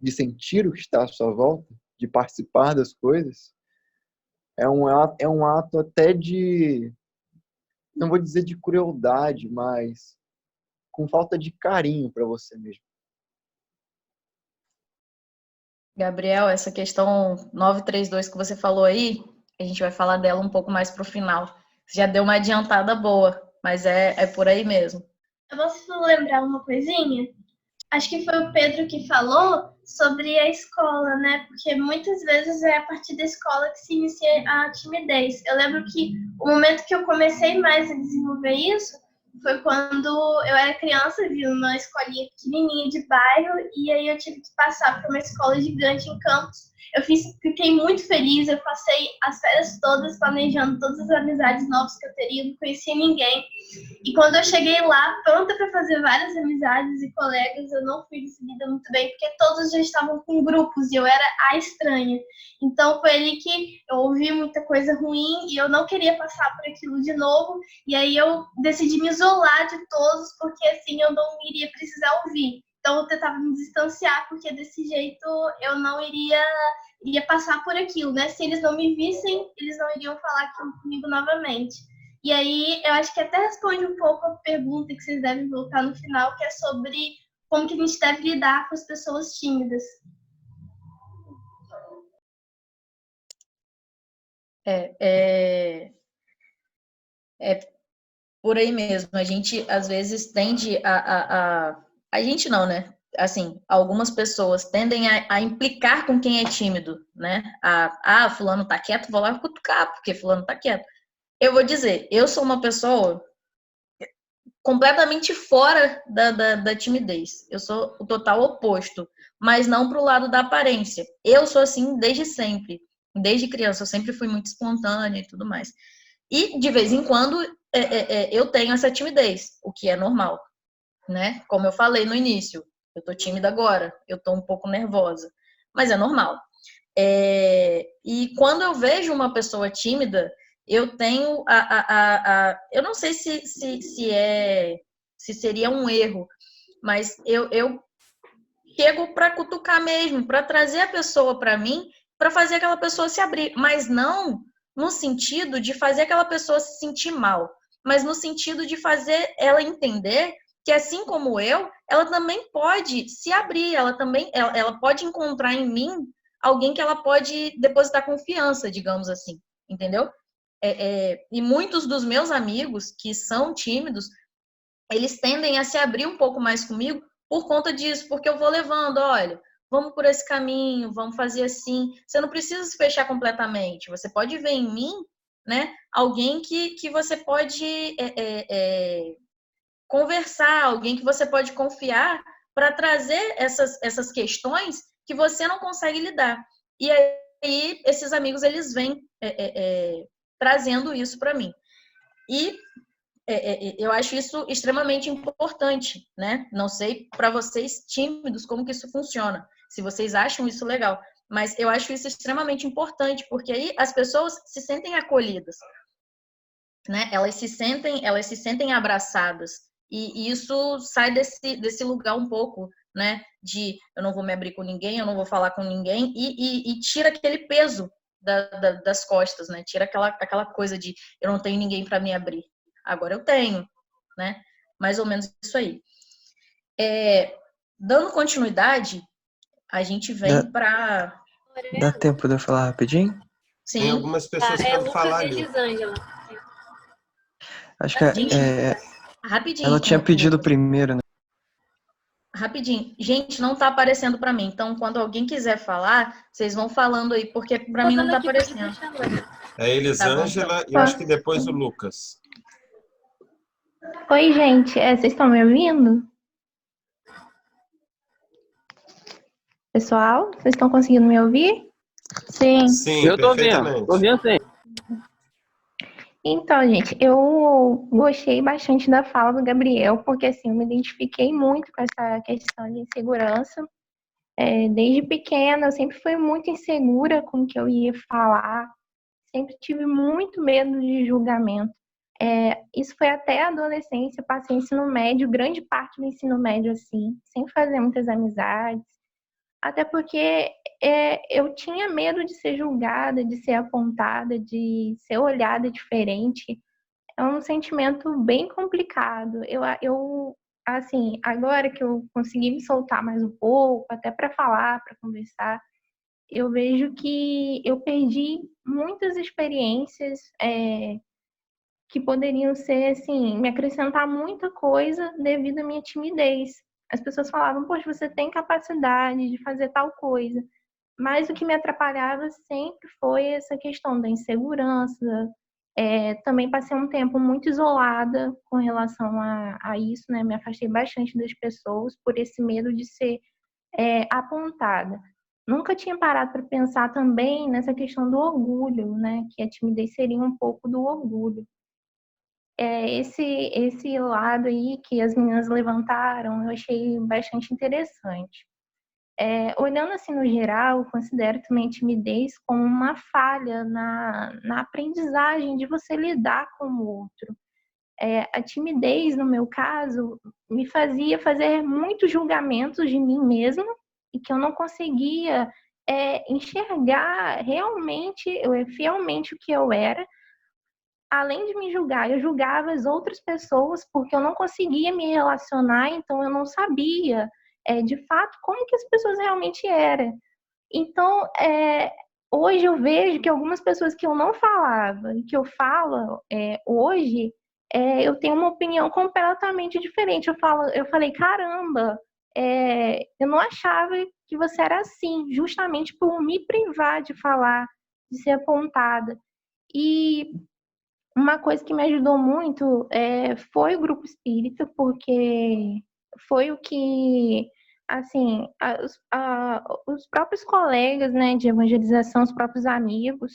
de sentir o que está à sua volta, de participar das coisas, é um ato até de, não vou dizer de crueldade, mas com falta de carinho para você mesmo. Gabriel, essa questão 932 que você falou aí, a gente vai falar dela um pouco mais pro final. Você já deu uma adiantada boa, mas é por aí mesmo. Eu posso lembrar uma coisinha? Acho que foi o Pedro que falou sobre a escola, né? Porque muitas vezes é a partir da escola que se inicia a timidez. Eu lembro que o momento que eu comecei mais a desenvolver isso foi quando eu era criança, vi uma escolinha pequenininha de bairro, e aí eu tive que passar para uma escola gigante em Campos. Fiquei muito feliz, eu passei as férias todas planejando todas as amizades novas que eu teria, não conhecia ninguém. E quando eu cheguei lá, pronta para fazer várias amizades e colegas, eu não fui recebida muito bem, porque todos já estavam com grupos e eu era a estranha. Então foi ali que eu ouvi muita coisa ruim e eu não queria passar por aquilo de novo. E aí eu decidi me isolar de todos, porque assim eu não iria precisar ouvir. Então eu tentava me distanciar, porque desse jeito eu não iria passar por aquilo, né? Se eles não me vissem, eles não iriam falar aquilo comigo novamente. E aí, eu acho que até responde um pouco a pergunta que vocês devem voltar no final, que é sobre como que a gente deve lidar com as pessoas tímidas. É por aí mesmo. A gente, às vezes, tende a gente não, né? Assim, algumas pessoas tendem a implicar com quem é tímido, né? Fulano tá quieto, vou lá cutucar, porque fulano tá quieto. Eu vou dizer, eu sou uma pessoa completamente fora da timidez. Eu sou o total oposto, mas não pro lado da aparência. Eu sou assim desde sempre. Desde criança, eu sempre fui muito espontânea e tudo mais. E, de vez em quando, eu tenho essa timidez, o que é normal, né? Como eu falei no início, eu tô tímida agora, eu tô um pouco nervosa, mas é normal. E quando eu vejo uma pessoa tímida, eu tenho eu não sei se seria um erro, mas eu chego para cutucar mesmo, para trazer a pessoa para mim, para fazer aquela pessoa se abrir, mas não no sentido de fazer aquela pessoa se sentir mal, mas no sentido de fazer ela entender que, assim como eu, ela também pode se abrir, ela pode encontrar em mim alguém que ela pode depositar confiança, digamos assim, entendeu? E muitos dos meus amigos que são tímidos, eles tendem a se abrir um pouco mais comigo por conta disso, porque eu vou levando, olha, vamos por esse caminho, vamos fazer assim. Você não precisa se fechar completamente. Você pode ver em mim, né, alguém que você pode conversar, alguém que você pode confiar para trazer essas questões que você não consegue lidar. E aí, esses amigos, eles vêm trazendo isso para mim. E eu acho isso extremamente importante, né? Não sei para vocês tímidos como que isso funciona, se vocês acham isso legal, mas eu acho isso extremamente importante, porque aí as pessoas se sentem acolhidas, né? Elas se sentem abraçadas, e isso sai desse lugar um pouco, né? De eu não vou me abrir com ninguém, eu não vou falar com ninguém, e tira aquele peso das costas, né? Tira aquela coisa de eu não tenho ninguém para me abrir. Agora eu tenho, né? Mais ou menos isso aí. Dando continuidade, a gente vem para... Dá tempo de eu falar rapidinho? Sim. Tem algumas pessoas que querem falar ali. Elisângela. Acho que Rapidinho. ela tinha pedido primeiro, né? Rapidinho. Gente, não tá aparecendo para mim. Então, quando alguém quiser falar, vocês vão falando aí, porque para mim não tá aparecendo. É a Elisângela Tá bom, e acho que depois o Lucas. Oi, gente. Vocês estão me ouvindo? Pessoal, vocês estão conseguindo me ouvir? Sim. Sim, Eu tô ouvindo. Tô ouvindo sim. Então, gente, eu gostei bastante da fala do Gabriel, porque assim, eu me identifiquei muito com essa questão de insegurança. Desde pequena, eu sempre fui muito insegura com o que eu ia falar, sempre tive muito medo de julgamento. Isso foi até a adolescência, passei ensino médio, grande parte do ensino médio assim, sem fazer muitas amizades, até porque eu tinha medo de ser julgada, de ser apontada, de ser olhada diferente. É um sentimento bem complicado. Eu assim, agora que eu consegui me soltar mais um pouco, até para falar, para conversar, eu vejo que eu perdi muitas experiências que poderiam ser, assim, me acrescentar muita coisa devido à minha timidez. As pessoas falavam, poxa, você tem capacidade de fazer tal coisa. Mas o que me atrapalhava sempre foi essa questão da insegurança. Também passei um tempo muito isolada com relação a isso, né? Me afastei bastante das pessoas por esse medo de ser apontada. Nunca tinha parado para pensar também nessa questão do orgulho, né? Que a timidez seria um pouco do orgulho. Esse lado aí que as meninas levantaram, eu achei bastante interessante. Olhando assim no geral, eu considero também a timidez como uma falha na aprendizagem de você lidar com o outro. A timidez, no meu caso, me fazia fazer muitos julgamentos de mim mesma e que eu não conseguia enxergar realmente, fielmente o que eu era, além de me julgar, eu julgava as outras pessoas porque eu não conseguia me relacionar, então eu não sabia, de fato, como que as pessoas realmente eram. Então, hoje eu vejo que algumas pessoas que eu não falava e que eu falo hoje, eu tenho uma opinião completamente diferente. Eu falei, caramba, eu não achava que você era assim, justamente por me privar de falar, de ser apontada. E uma coisa que me ajudou muito foi o grupo espírita, porque foi o que, assim, os próprios colegas, né, de evangelização, os próprios amigos,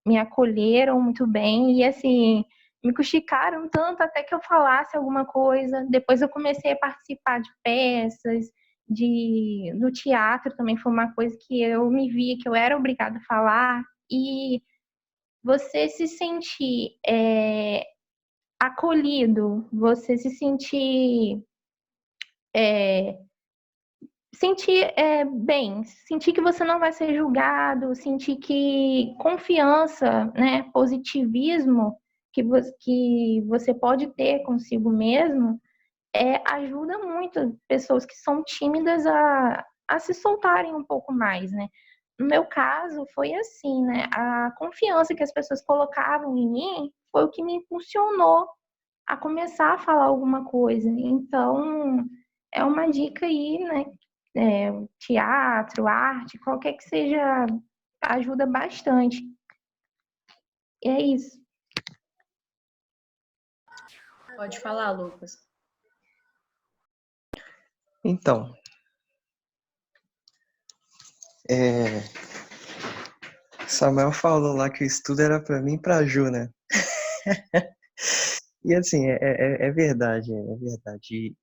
me acolheram muito bem e, assim, me custicaram tanto até que eu falasse alguma coisa. Depois eu comecei a participar de peças, no teatro também foi uma coisa que eu me via que eu era obrigada a falar. E você se sentir acolhido, você se sentir bem, sentir que você não vai ser julgado, sentir que confiança, né, positivismo que você pode ter consigo mesmo, ajuda muito pessoas que são tímidas a se soltarem um pouco mais, né? No meu caso, foi assim, né? A confiança que as pessoas colocavam em mim foi o que me impulsionou a começar a falar alguma coisa. Então, é uma dica aí, né? Teatro, arte, qualquer que seja, ajuda bastante. E é isso. Pode falar, Lucas. Então, Samuel falou lá que o estudo era para mim e para Ju, né? E assim, é verdade, é verdade.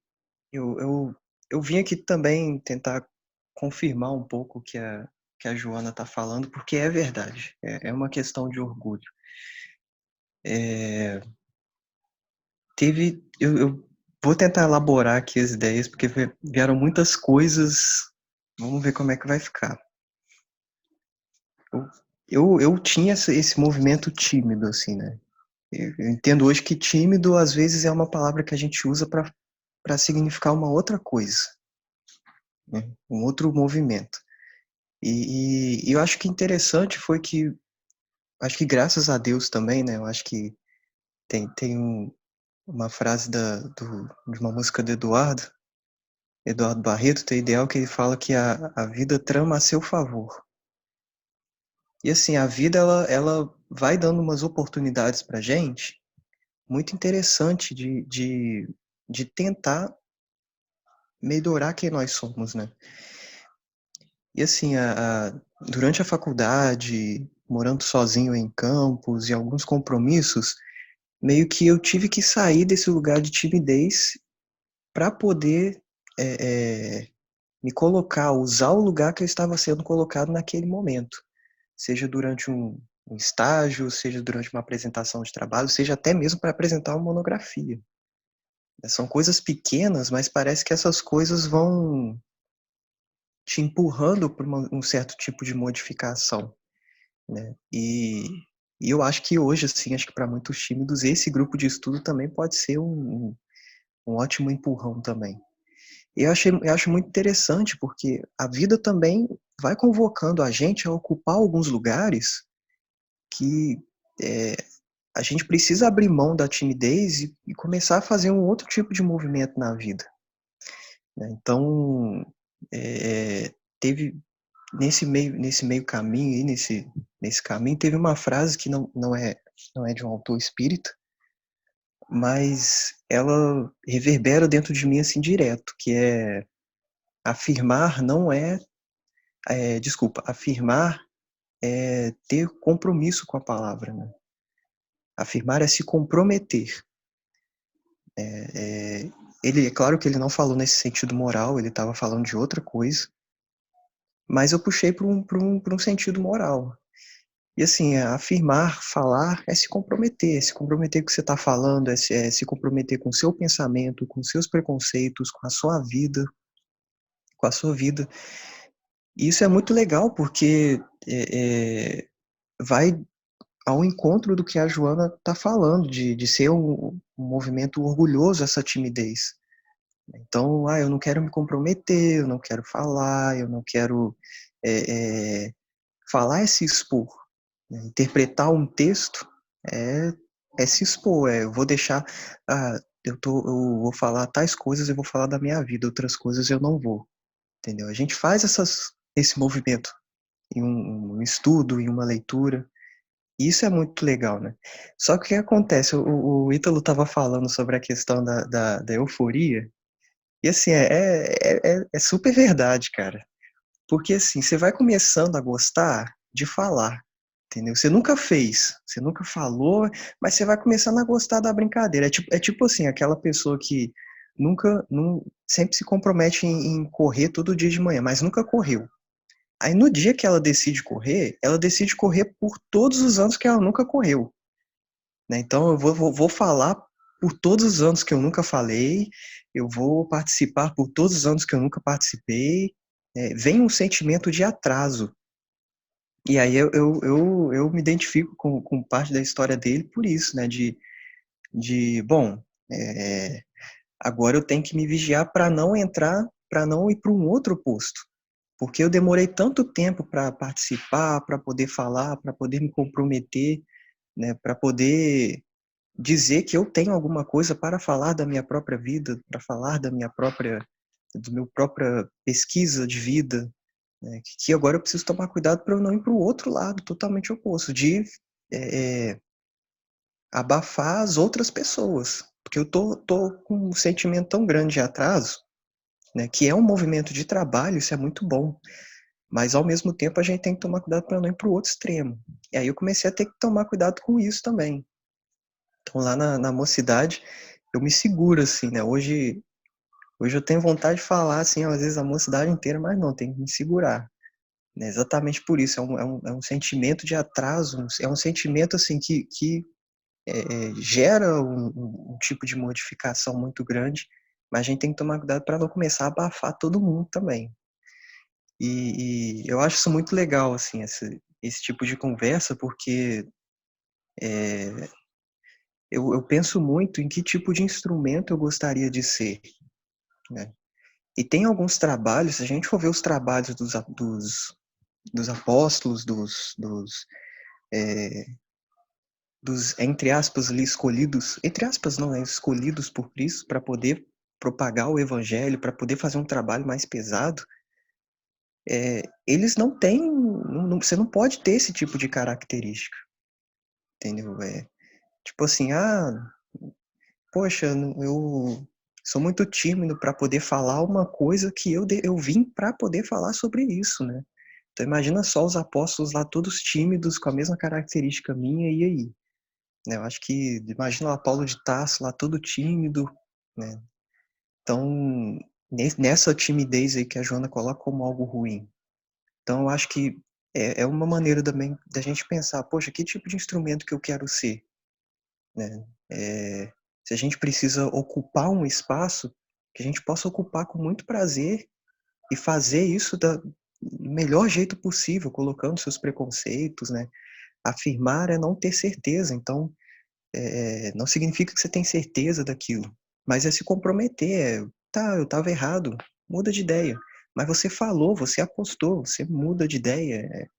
Eu vim aqui também tentar confirmar um pouco o que a Joana está falando, porque é verdade, é uma questão de orgulho. Eu vou tentar elaborar aqui as ideias, porque vieram muitas coisas, vamos ver como é que vai ficar. Eu tinha esse movimento tímido, assim, né? Eu entendo hoje que tímido, às vezes, é uma palavra que a gente usa para significar uma outra coisa, né? Um outro movimento. E eu acho que interessante foi que, acho que graças a Deus também, né? Eu acho que tem uma frase de uma música do Eduardo Barreto, tem ideal, que ele fala que a vida trama a seu favor. E assim, a vida, ela vai dando umas oportunidades pra gente, muito interessante de tentar melhorar quem nós somos, né? E assim, durante a faculdade, morando sozinho em campos e alguns compromissos, meio que eu tive que sair desse lugar de timidez para poder me colocar, usar o lugar que eu estava sendo colocado naquele momento. Seja durante um estágio, seja durante uma apresentação de trabalho, seja até mesmo para apresentar uma monografia. São coisas pequenas, mas parece que essas coisas vão te empurrando para um certo tipo de modificação, né? E eu acho que hoje, assim, acho que para muitos tímidos, esse grupo de estudo também pode ser um ótimo empurrão também. E eu acho muito interessante, porque a vida também vai convocando a gente a ocupar alguns lugares que a gente precisa abrir mão da timidez e começar a fazer um outro tipo de movimento na vida, né? Então, teve nesse meio caminho aí, nesse caminho, teve uma frase que não é de um autor espírita, mas ela reverbera dentro de mim assim direto, que é afirmar não afirmar é ter compromisso com a palavra, né? Afirmar é se comprometer. É claro que ele não falou nesse sentido moral, ele estava falando de outra coisa, mas eu puxei para um sentido moral. E assim, afirmar, falar, é se comprometer com o que você está falando, é se comprometer com o seu pensamento, com seus preconceitos, com a sua vida, E isso é muito legal, porque vai ao encontro do que a Joana está falando, de ser um movimento orgulhoso, essa timidez. Então, eu não quero me comprometer, eu não quero falar, eu não quero falar é se expor. Né? Interpretar um texto é se expor, eu vou deixar, eu vou falar tais coisas, eu vou falar da minha vida, outras coisas eu não vou. Entendeu? A gente faz esse movimento em um estudo, em uma leitura. E isso é muito legal, né? Só que o que acontece? O Ítalo estava falando sobre a questão da euforia. E assim, é super verdade, cara. Porque assim, você vai começando a gostar de falar. Entendeu? Você nunca fez, você nunca falou, mas você vai começando a gostar da brincadeira. É tipo assim, aquela pessoa que sempre se compromete em correr todo dia de manhã, mas nunca correu. Aí no dia que ela decide correr por todos os anos que ela nunca correu. Né? Então eu vou falar por todos os anos que eu nunca falei, eu vou participar por todos os anos que eu nunca participei. Vem um sentimento de atraso. E aí eu me identifico com parte da história dele por isso, né? Bom, agora eu tenho que me vigiar para não ir para um outro posto. Porque eu demorei tanto tempo para participar, para poder falar, para poder me comprometer, né? Para poder dizer que eu tenho alguma coisa para falar da minha própria vida, para falar do meu própria pesquisa de vida, né? Que agora eu preciso tomar cuidado para eu não ir para o outro lado, totalmente oposto, de abafar as outras pessoas, porque eu tô com um sentimento tão grande de atraso, né? Que é um movimento de trabalho, isso é muito bom, mas ao mesmo tempo a gente tem que tomar cuidado para não ir para o outro extremo. E aí eu comecei a ter que tomar cuidado com isso também. Então lá na mocidade eu me seguro assim, né? Hoje eu tenho vontade de falar assim, às vezes a mocidade inteira, mas não, tem que me segurar. Né? Exatamente por isso, é um sentimento de atraso, é um sentimento assim que gera um tipo de modificação muito grande, mas a gente tem que tomar cuidado para não começar a abafar todo mundo também. E eu acho isso muito legal, assim, esse tipo de conversa, porque eu penso muito em que tipo de instrumento eu gostaria de ser, né? E tem alguns trabalhos, se a gente for ver os trabalhos dos apóstolos, dos, entre aspas, ali, escolhidos, entre aspas não, escolhidos por Cristo para poder propagar o evangelho, para poder fazer um trabalho mais pesado, eles não têm, você não pode ter esse tipo de característica, entendeu? Tipo assim, poxa, eu sou muito tímido para poder falar uma coisa que eu vim para poder falar sobre isso, né? Então imagina só os apóstolos lá todos tímidos, com a mesma característica minha, e aí? Né? Eu acho que, imagina lá Paulo de Tarso lá todo tímido, né? Então, nessa timidez aí que a Joana coloca como algo ruim. Então eu acho que é uma maneira também da gente pensar, poxa, que tipo de instrumento que eu quero ser? Né? Se a gente precisa ocupar um espaço, que a gente possa ocupar com muito prazer e fazer isso do melhor jeito possível, colocando seus preconceitos, né? Afirmar é não ter certeza, então não significa que você tem certeza daquilo, mas é se comprometer, eu estava errado, muda de ideia, mas você falou, você apostou, você muda de ideia,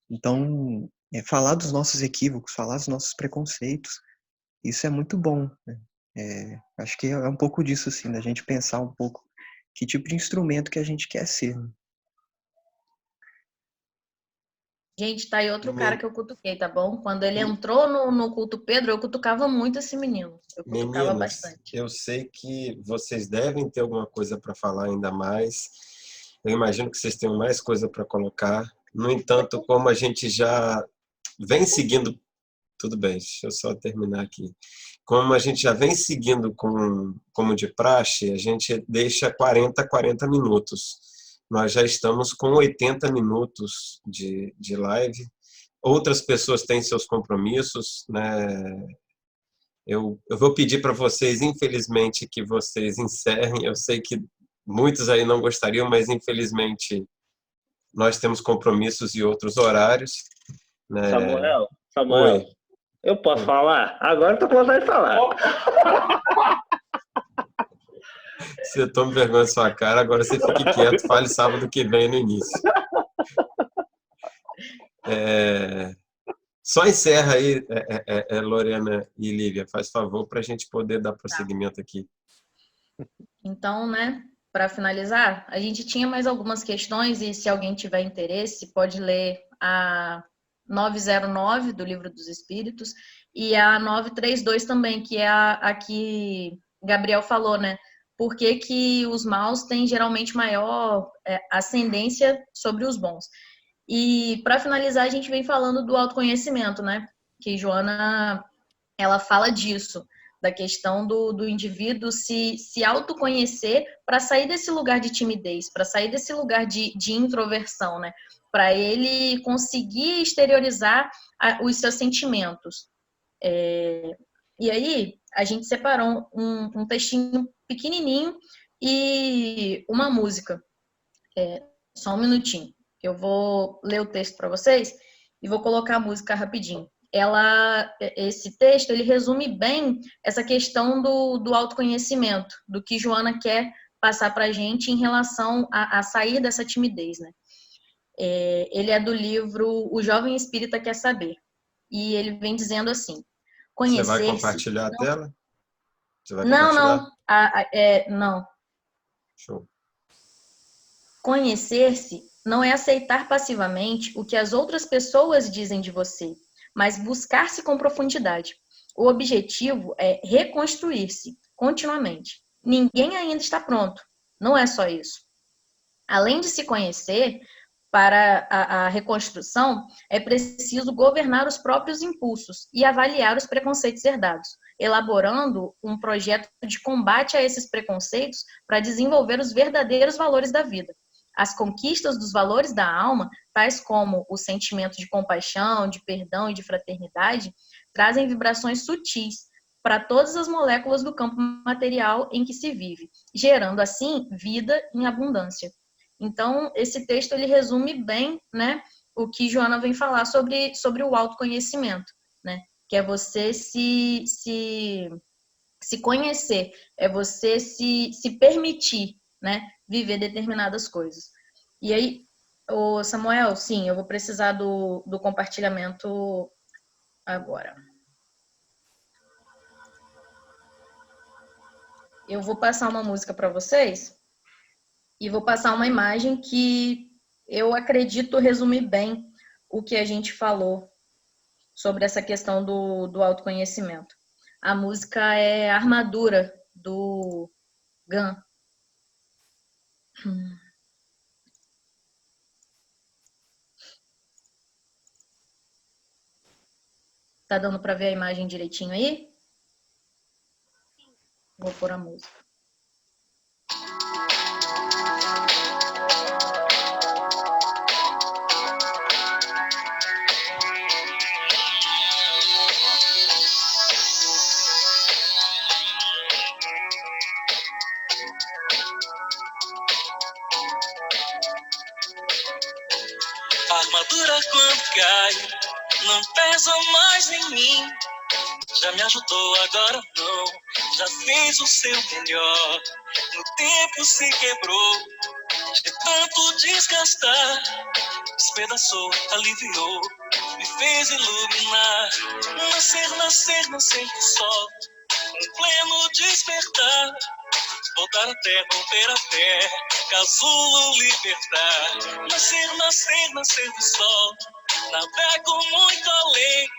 então falar dos nossos equívocos, falar dos nossos preconceitos, isso é muito bom, né? Acho que é um pouco disso, assim, da gente pensar um pouco que tipo de instrumento que a gente quer ser. Né? Gente, tá aí outro cara que eu cutuquei, tá bom? Quando ele entrou no culto Pedro, eu cutucava muito esse menino. Eu cutucava bastante. Eu sei que vocês devem ter alguma coisa para falar ainda mais. Eu imagino que vocês tenham mais coisa para colocar. No entanto, como a gente já vem seguindo... Tudo bem, deixa eu só terminar aqui. Como a gente já vem seguindo como de praxe, a gente deixa 40 minutos. Nós já estamos com 80 minutos de live. Outras pessoas têm seus compromissos, né? Eu vou pedir para vocês, infelizmente, que vocês encerrem. Eu sei que muitos aí não gostariam, mas infelizmente nós temos compromissos e outros horários. Né? Samuel, Oi. eu posso falar? Agora eu tô com vontade de falar. Você toma vergonha da sua cara, agora você fique quieto, fale sábado que vem no início. Só encerra aí, Lorena e Lívia, faz favor, para a gente poder dar prosseguimento aqui. Então, né, para finalizar, a gente tinha mais algumas questões e se alguém tiver interesse, pode ler a 909 do Livro dos Espíritos e a 932 também, que é a que Gabriel falou, né? Por que os maus têm geralmente maior ascendência sobre os bons. E para finalizar, a gente vem falando do autoconhecimento, né? Que Joana, ela fala disso, da questão do indivíduo se autoconhecer para sair desse lugar de timidez, para sair desse lugar de introversão, né? Para ele conseguir exteriorizar os seus sentimentos. E aí, a gente separou um textinho pequenininho e uma música. Só um minutinho. Eu vou ler o texto para vocês e vou colocar a música rapidinho. Esse texto, ele resume bem essa questão do autoconhecimento, do que Joana quer passar para a gente em relação a sair dessa timidez, né? Ele é do livro O Jovem Espírita Quer Saber. E ele vem dizendo assim, Você vai compartilhar a tela? Você vai não, compartilhar? não. Show. Conhecer-se não é aceitar passivamente o que as outras pessoas dizem de você, mas buscar-se com profundidade. O objetivo é reconstruir-se continuamente. Ninguém ainda está pronto. Não é só isso. Além de se conhecer, para a reconstrução, é preciso governar os próprios impulsos e avaliar os preconceitos herdados, elaborando um projeto de combate a esses preconceitos para desenvolver os verdadeiros valores da vida. As conquistas dos valores da alma, tais como o sentimento de compaixão, de perdão e de fraternidade, trazem vibrações sutis para todas as moléculas do campo material em que se vive, gerando assim vida em abundância. Então, esse texto ele resume bem, né, o que Joana vem falar sobre o autoconhecimento, né, que é você se conhecer, é você se permitir, né, viver determinadas coisas. E aí, Samuel, sim, eu vou precisar do compartilhamento agora. Eu vou passar uma música para vocês e vou passar uma imagem que eu acredito resumir bem o que a gente falou sobre essa questão do autoconhecimento. A música é Armadura, do Gun. Tá dando para ver a imagem direitinho aí? Vou pôr a música. A armadura quando cai não pesa mais em mim. Já me ajudou, agora não. Já fez o seu melhor. No tempo se quebrou de tanto desgastar. Despedaçou, aliviou, me fez iluminar. Nascer, nascer, nascer do sol, um pleno despertar. Voltar a terra, romper a terra, casulo libertar. Nascer, nascer, nascer do sol, navego muito além.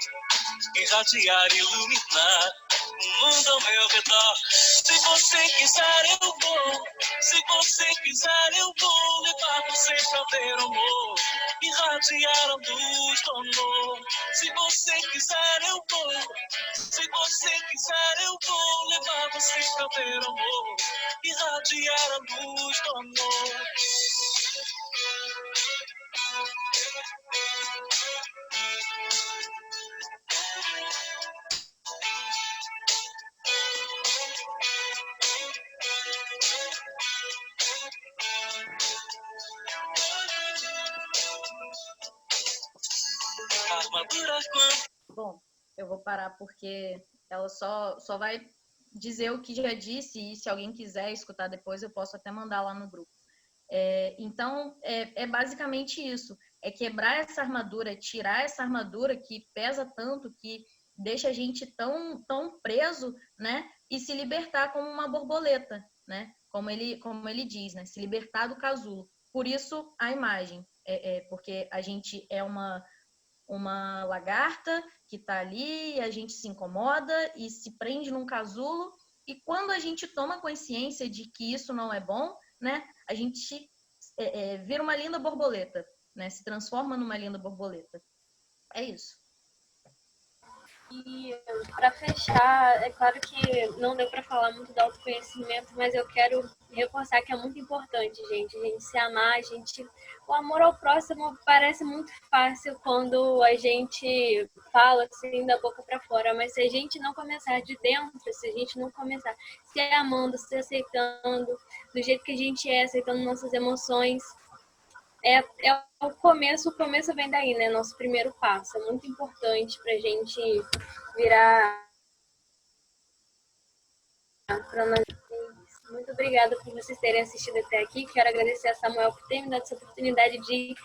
Irradiar, iluminar o mundo ao meu redor. Se você quiser eu vou, se você quiser eu vou levar você pra ver o amor, irradiar a luz do amor. Se você quiser eu vou, se você quiser eu vou levar você pra ver o amor, irradiar a luz do amor. Armadura quando Bom, eu vou parar porque ela só vai dizer o que já disse, e se alguém quiser escutar depois, eu posso até mandar lá no grupo. Então, é basicamente isso. É quebrar essa armadura, tirar essa armadura que pesa tanto, que deixa a gente tão preso, né? E se libertar como uma borboleta, né? Como ele diz, né? Se libertar do casulo. Por isso, a imagem. Porque a gente é uma lagarta que está ali, a gente se incomoda e se prende num casulo. E quando a gente toma consciência de que isso não é bom, né? A gente vira uma linda borboleta, né? Se transforma numa linda borboleta. É isso. E para fechar, é claro que não deu para falar muito do autoconhecimento, mas eu quero reforçar que é muito importante, gente, a gente se amar, o amor ao próximo parece muito fácil quando a gente fala assim da boca para fora, mas se a gente não começar de dentro, se a gente não começar se amando, se aceitando do jeito que a gente é, aceitando nossas emoções, é o começo vem daí, né? Nosso primeiro passo. É muito importante pra gente virar. Muito obrigada por vocês terem assistido até aqui. Quero agradecer a Samuel por ter me dado essa oportunidade de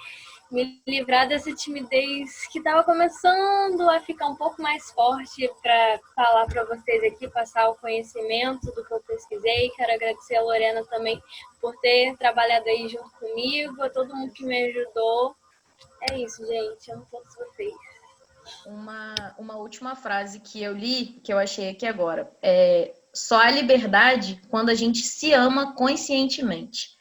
me livrar dessa timidez que estava começando a ficar um pouco mais forte para falar para vocês aqui, passar o conhecimento do que eu pesquisei. Quero agradecer a Lorena também por ter trabalhado aí junto comigo, a todo mundo que me ajudou. É isso, gente. Amo todos vocês. Uma última frase que eu li, que eu achei aqui agora. Só há liberdade quando a gente se ama conscientemente.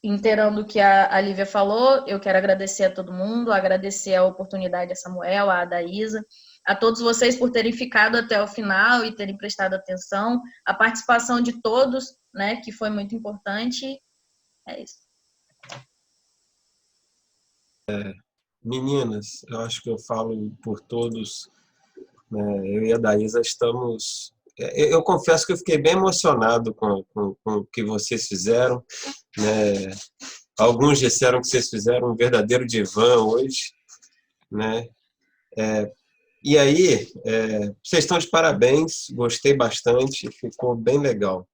Inteirando o que a Lívia falou, eu quero agradecer a todo mundo, agradecer a oportunidade a Samuel, a Adaísa, a todos vocês por terem ficado até o final e terem prestado atenção, a participação de todos, né, que foi muito importante. É isso. Meninas, eu acho que eu falo por todos, né, eu e a Adaísa estamos... Eu confesso que eu fiquei bem emocionado com o que vocês fizeram, né? Alguns disseram que vocês fizeram um verdadeiro divã hoje, né? E aí, vocês estão de parabéns, gostei bastante, ficou bem legal.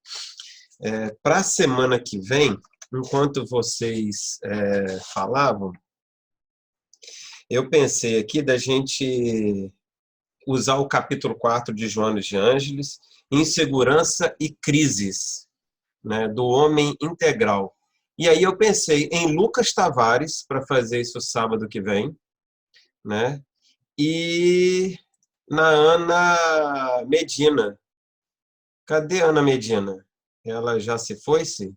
Para a semana que vem, enquanto vocês falavam, eu pensei aqui da gente usar o capítulo 4 de Joana de Ângeles, Insegurança e Crises, né, do homem integral. E aí eu pensei em Lucas Tavares, para fazer isso sábado que vem, né, e na Ana Medina. Cadê a Ana Medina? Ela já se foi-se?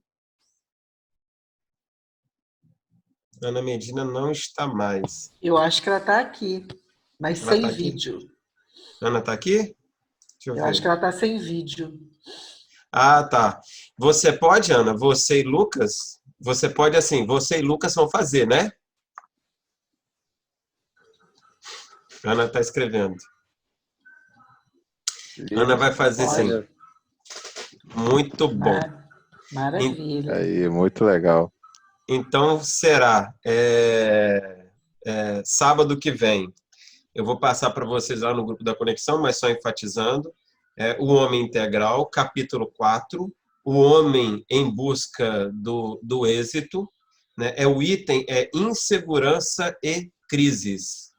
Ana Medina não está mais. Eu acho que ela está aqui, mas Ela sem tá aqui? vídeo. Ana está aqui? Deixa eu Eu ver. acho que ela está sem vídeo. Ah, tá. Você pode, Ana, você e Lucas, você pode assim, você e Lucas vão fazer, né? Ana está escrevendo. Ana vai fazer sim. Muito bom. Maravilha. Aí, muito legal. Então será sábado que vem. Eu vou passar para vocês lá no grupo da Conexão, mas só enfatizando. O Homem Integral, capítulo 4, o Homem em Busca do Êxito, né? O item é Insegurança e Crises.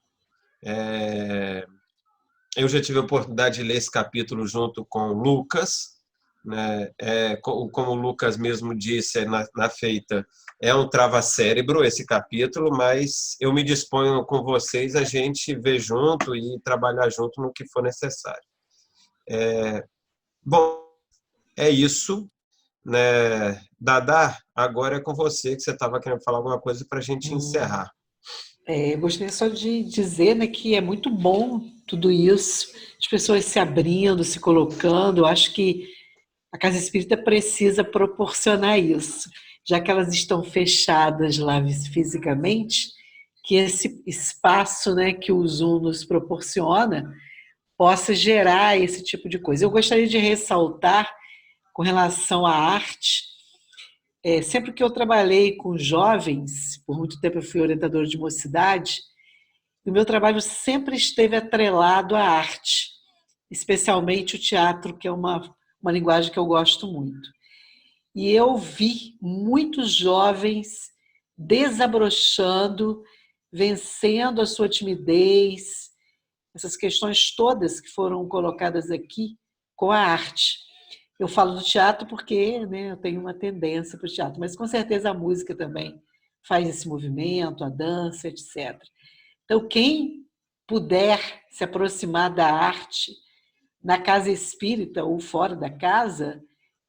Eu já tive a oportunidade de ler esse capítulo junto com o Lucas, né? Como o Lucas mesmo disse na feita, é um trava-cérebro esse capítulo, mas eu me disponho com vocês a gente ver junto e trabalhar junto no que for necessário. Bom, é isso, né? Dadá, agora é com você, que você estava querendo falar alguma coisa para a gente encerrar. Eu gostaria só de dizer, né, que é muito bom tudo isso, as pessoas se abrindo, se colocando. Eu acho que a Casa Espírita precisa proporcionar isso, já que elas estão fechadas lá fisicamente, que esse espaço, né, que o Zoom nos proporciona possa gerar esse tipo de coisa. Eu gostaria de ressaltar, com relação à arte, sempre que eu trabalhei com jovens, por muito tempo eu fui orientadora de mocidade, O meu trabalho sempre esteve atrelado à arte, especialmente o teatro, que é uma linguagem que eu gosto muito. E eu vi muitos jovens desabrochando, vencendo a sua timidez, essas questões todas que foram colocadas aqui com a arte. Eu falo do teatro porque, né, eu tenho uma tendência para o teatro, mas com certeza a música também faz esse movimento, a dança, etc. Então, quem puder se aproximar da arte na casa espírita ou fora da casa,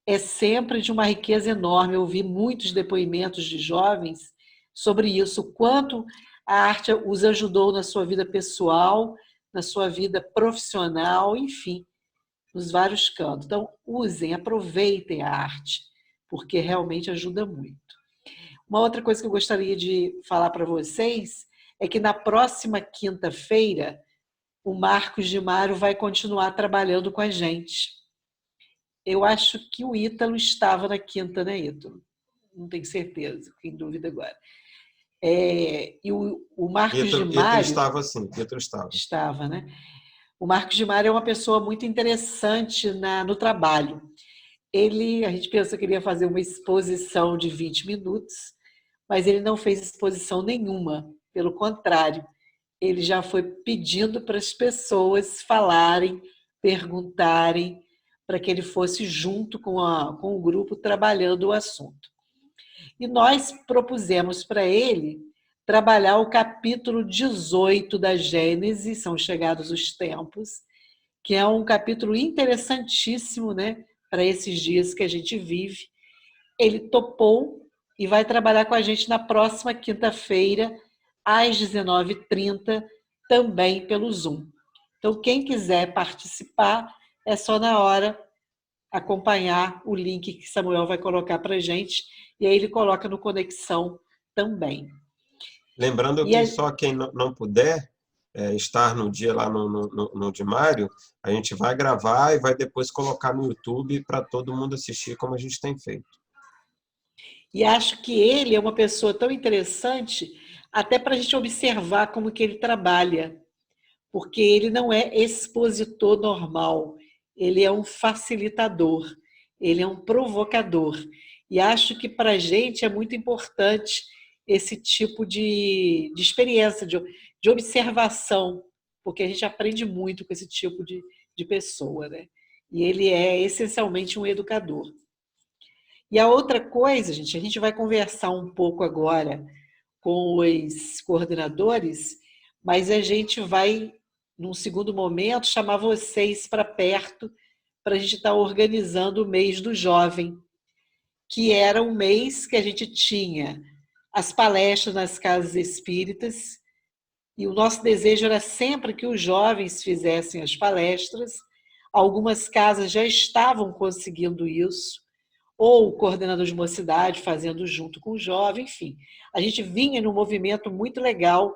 é sempre de uma riqueza enorme. Eu ouvi muitos depoimentos de jovens sobre isso, o quanto a arte os ajudou na sua vida pessoal, na sua vida profissional, enfim, nos vários cantos. Então, usem, aproveitem a arte, porque realmente ajuda muito. Uma outra coisa que eu gostaria de falar para vocês é que na próxima quinta-feira, o Marcos de Mário vai continuar trabalhando com a gente. Eu acho que o Ítalo estava na quinta, né, Ítalo? Não tenho certeza, fiquei em dúvida agora. E o Marcos de Mário... Ítalo estava sim, Ítalo estava. Estava, né? O Marcos de Mário é uma pessoa muito interessante no trabalho. A gente pensou que ele ia fazer uma exposição de 20 minutos, mas ele não fez exposição nenhuma. Pelo contrário, ele já foi pedindo para as pessoas falarem, perguntarem, para que ele fosse junto com o grupo trabalhando o assunto. E nós propusemos para ele trabalhar o capítulo 18 da Gênesis, São Chegados os Tempos, que é um capítulo interessantíssimo, né, para esses dias que a gente vive. Ele topou e vai trabalhar com a gente na próxima quinta-feira, às 19h30, também pelo Zoom. Então, quem quiser participar, é só na hora acompanhar o link que Samuel vai colocar para a gente, e aí ele coloca no Conexão também. Lembrando que só quem não puder estar no dia lá no de Mário, a gente vai gravar e vai depois colocar no YouTube para todo mundo assistir, como a gente tem feito. E acho que ele é uma pessoa tão interessante, até para a gente observar como que ele trabalha, porque ele não é expositor normal, ele é um facilitador, ele é um provocador. E acho que para a gente é muito importante esse tipo de experiência, de observação, porque a gente aprende muito com esse tipo de pessoa, né? E ele é essencialmente um educador. E a outra coisa, gente, a gente vai conversar um pouco agora com os coordenadores, mas a gente vai, num segundo momento, chamar vocês para perto para a gente estar organizando o mês do jovem, que era um mês que a gente tinha as palestras nas casas espíritas, e o nosso desejo era sempre que os jovens fizessem as palestras. Algumas casas já estavam conseguindo isso, ou o coordenador de mocidade fazendo junto com o jovem, enfim. A gente vinha num movimento muito legal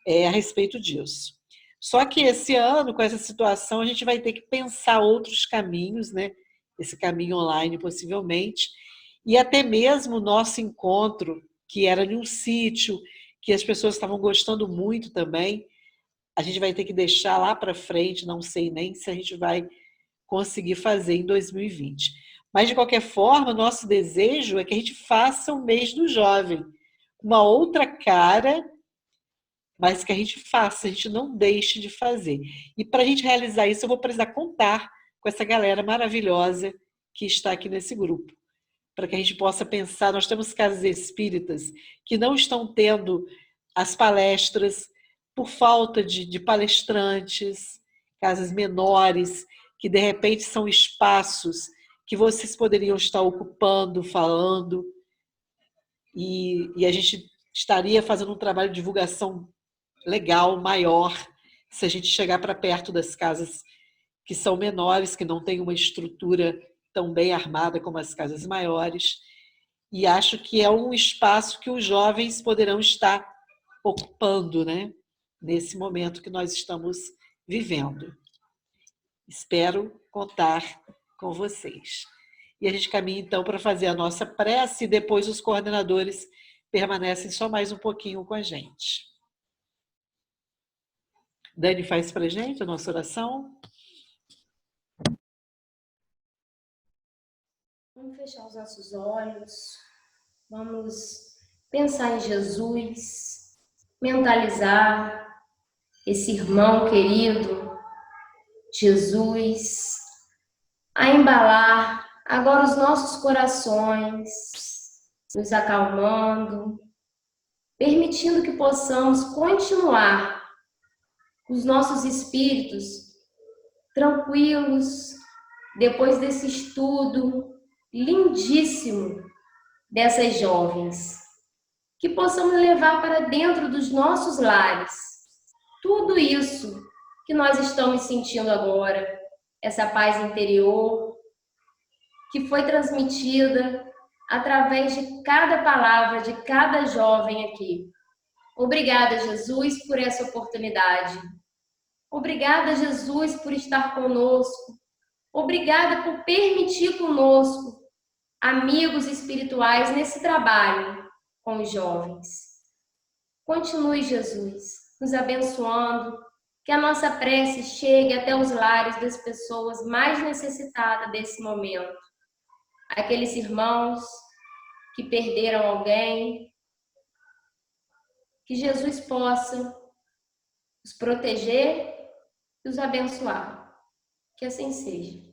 a respeito disso. Só que esse ano, com essa situação, a gente vai ter que pensar outros caminhos, né? Esse caminho online, possivelmente, e até mesmo o nosso encontro, que era em um sítio, que as pessoas estavam gostando muito também, a gente vai ter que deixar lá para frente, não sei nem se a gente vai conseguir fazer em 2020. Mas, de qualquer forma, nosso desejo é que a gente faça o mês do jovem, uma outra cara, mas que a gente faça, a gente não deixe de fazer. E para a gente realizar isso, eu vou precisar contar com essa galera maravilhosa que está aqui nesse grupo, para que a gente possa pensar. Nós temos casas espíritas que não estão tendo as palestras por falta de palestrantes, casas menores, que de repente são espaços que vocês poderiam estar ocupando, falando, e a gente estaria fazendo um trabalho de divulgação legal, maior, se a gente chegar para perto das casas que são menores, que não têm uma estrutura tão bem armada como as casas maiores. E acho que é um espaço que os jovens poderão estar ocupando, né? Nesse momento que nós estamos vivendo. Espero contar com vocês. E a gente caminha, então, para fazer a nossa prece, e depois os coordenadores permanecem só mais um pouquinho com a gente. Dani faz para a gente a nossa oração. Vamos fechar os nossos olhos, vamos pensar em Jesus, mentalizar esse irmão querido, Jesus, a embalar agora os nossos corações, nos acalmando, permitindo que possamos continuar os nossos espíritos tranquilos, depois desse estudo lindíssimo dessas jovens, que possamos levar para dentro dos nossos lares tudo isso que nós estamos sentindo agora, essa paz interior que foi transmitida através de cada palavra de cada jovem aqui. Obrigada, Jesus, por essa oportunidade. Obrigada, Jesus, por estar conosco. Obrigada por permitir conosco amigos espirituais nesse trabalho com os jovens. Continue, Jesus, nos abençoando, que a nossa prece chegue até os lares das pessoas mais necessitadas desse momento. Aqueles irmãos que perderam alguém, que Jesus possa os proteger e os abençoar. Que assim seja.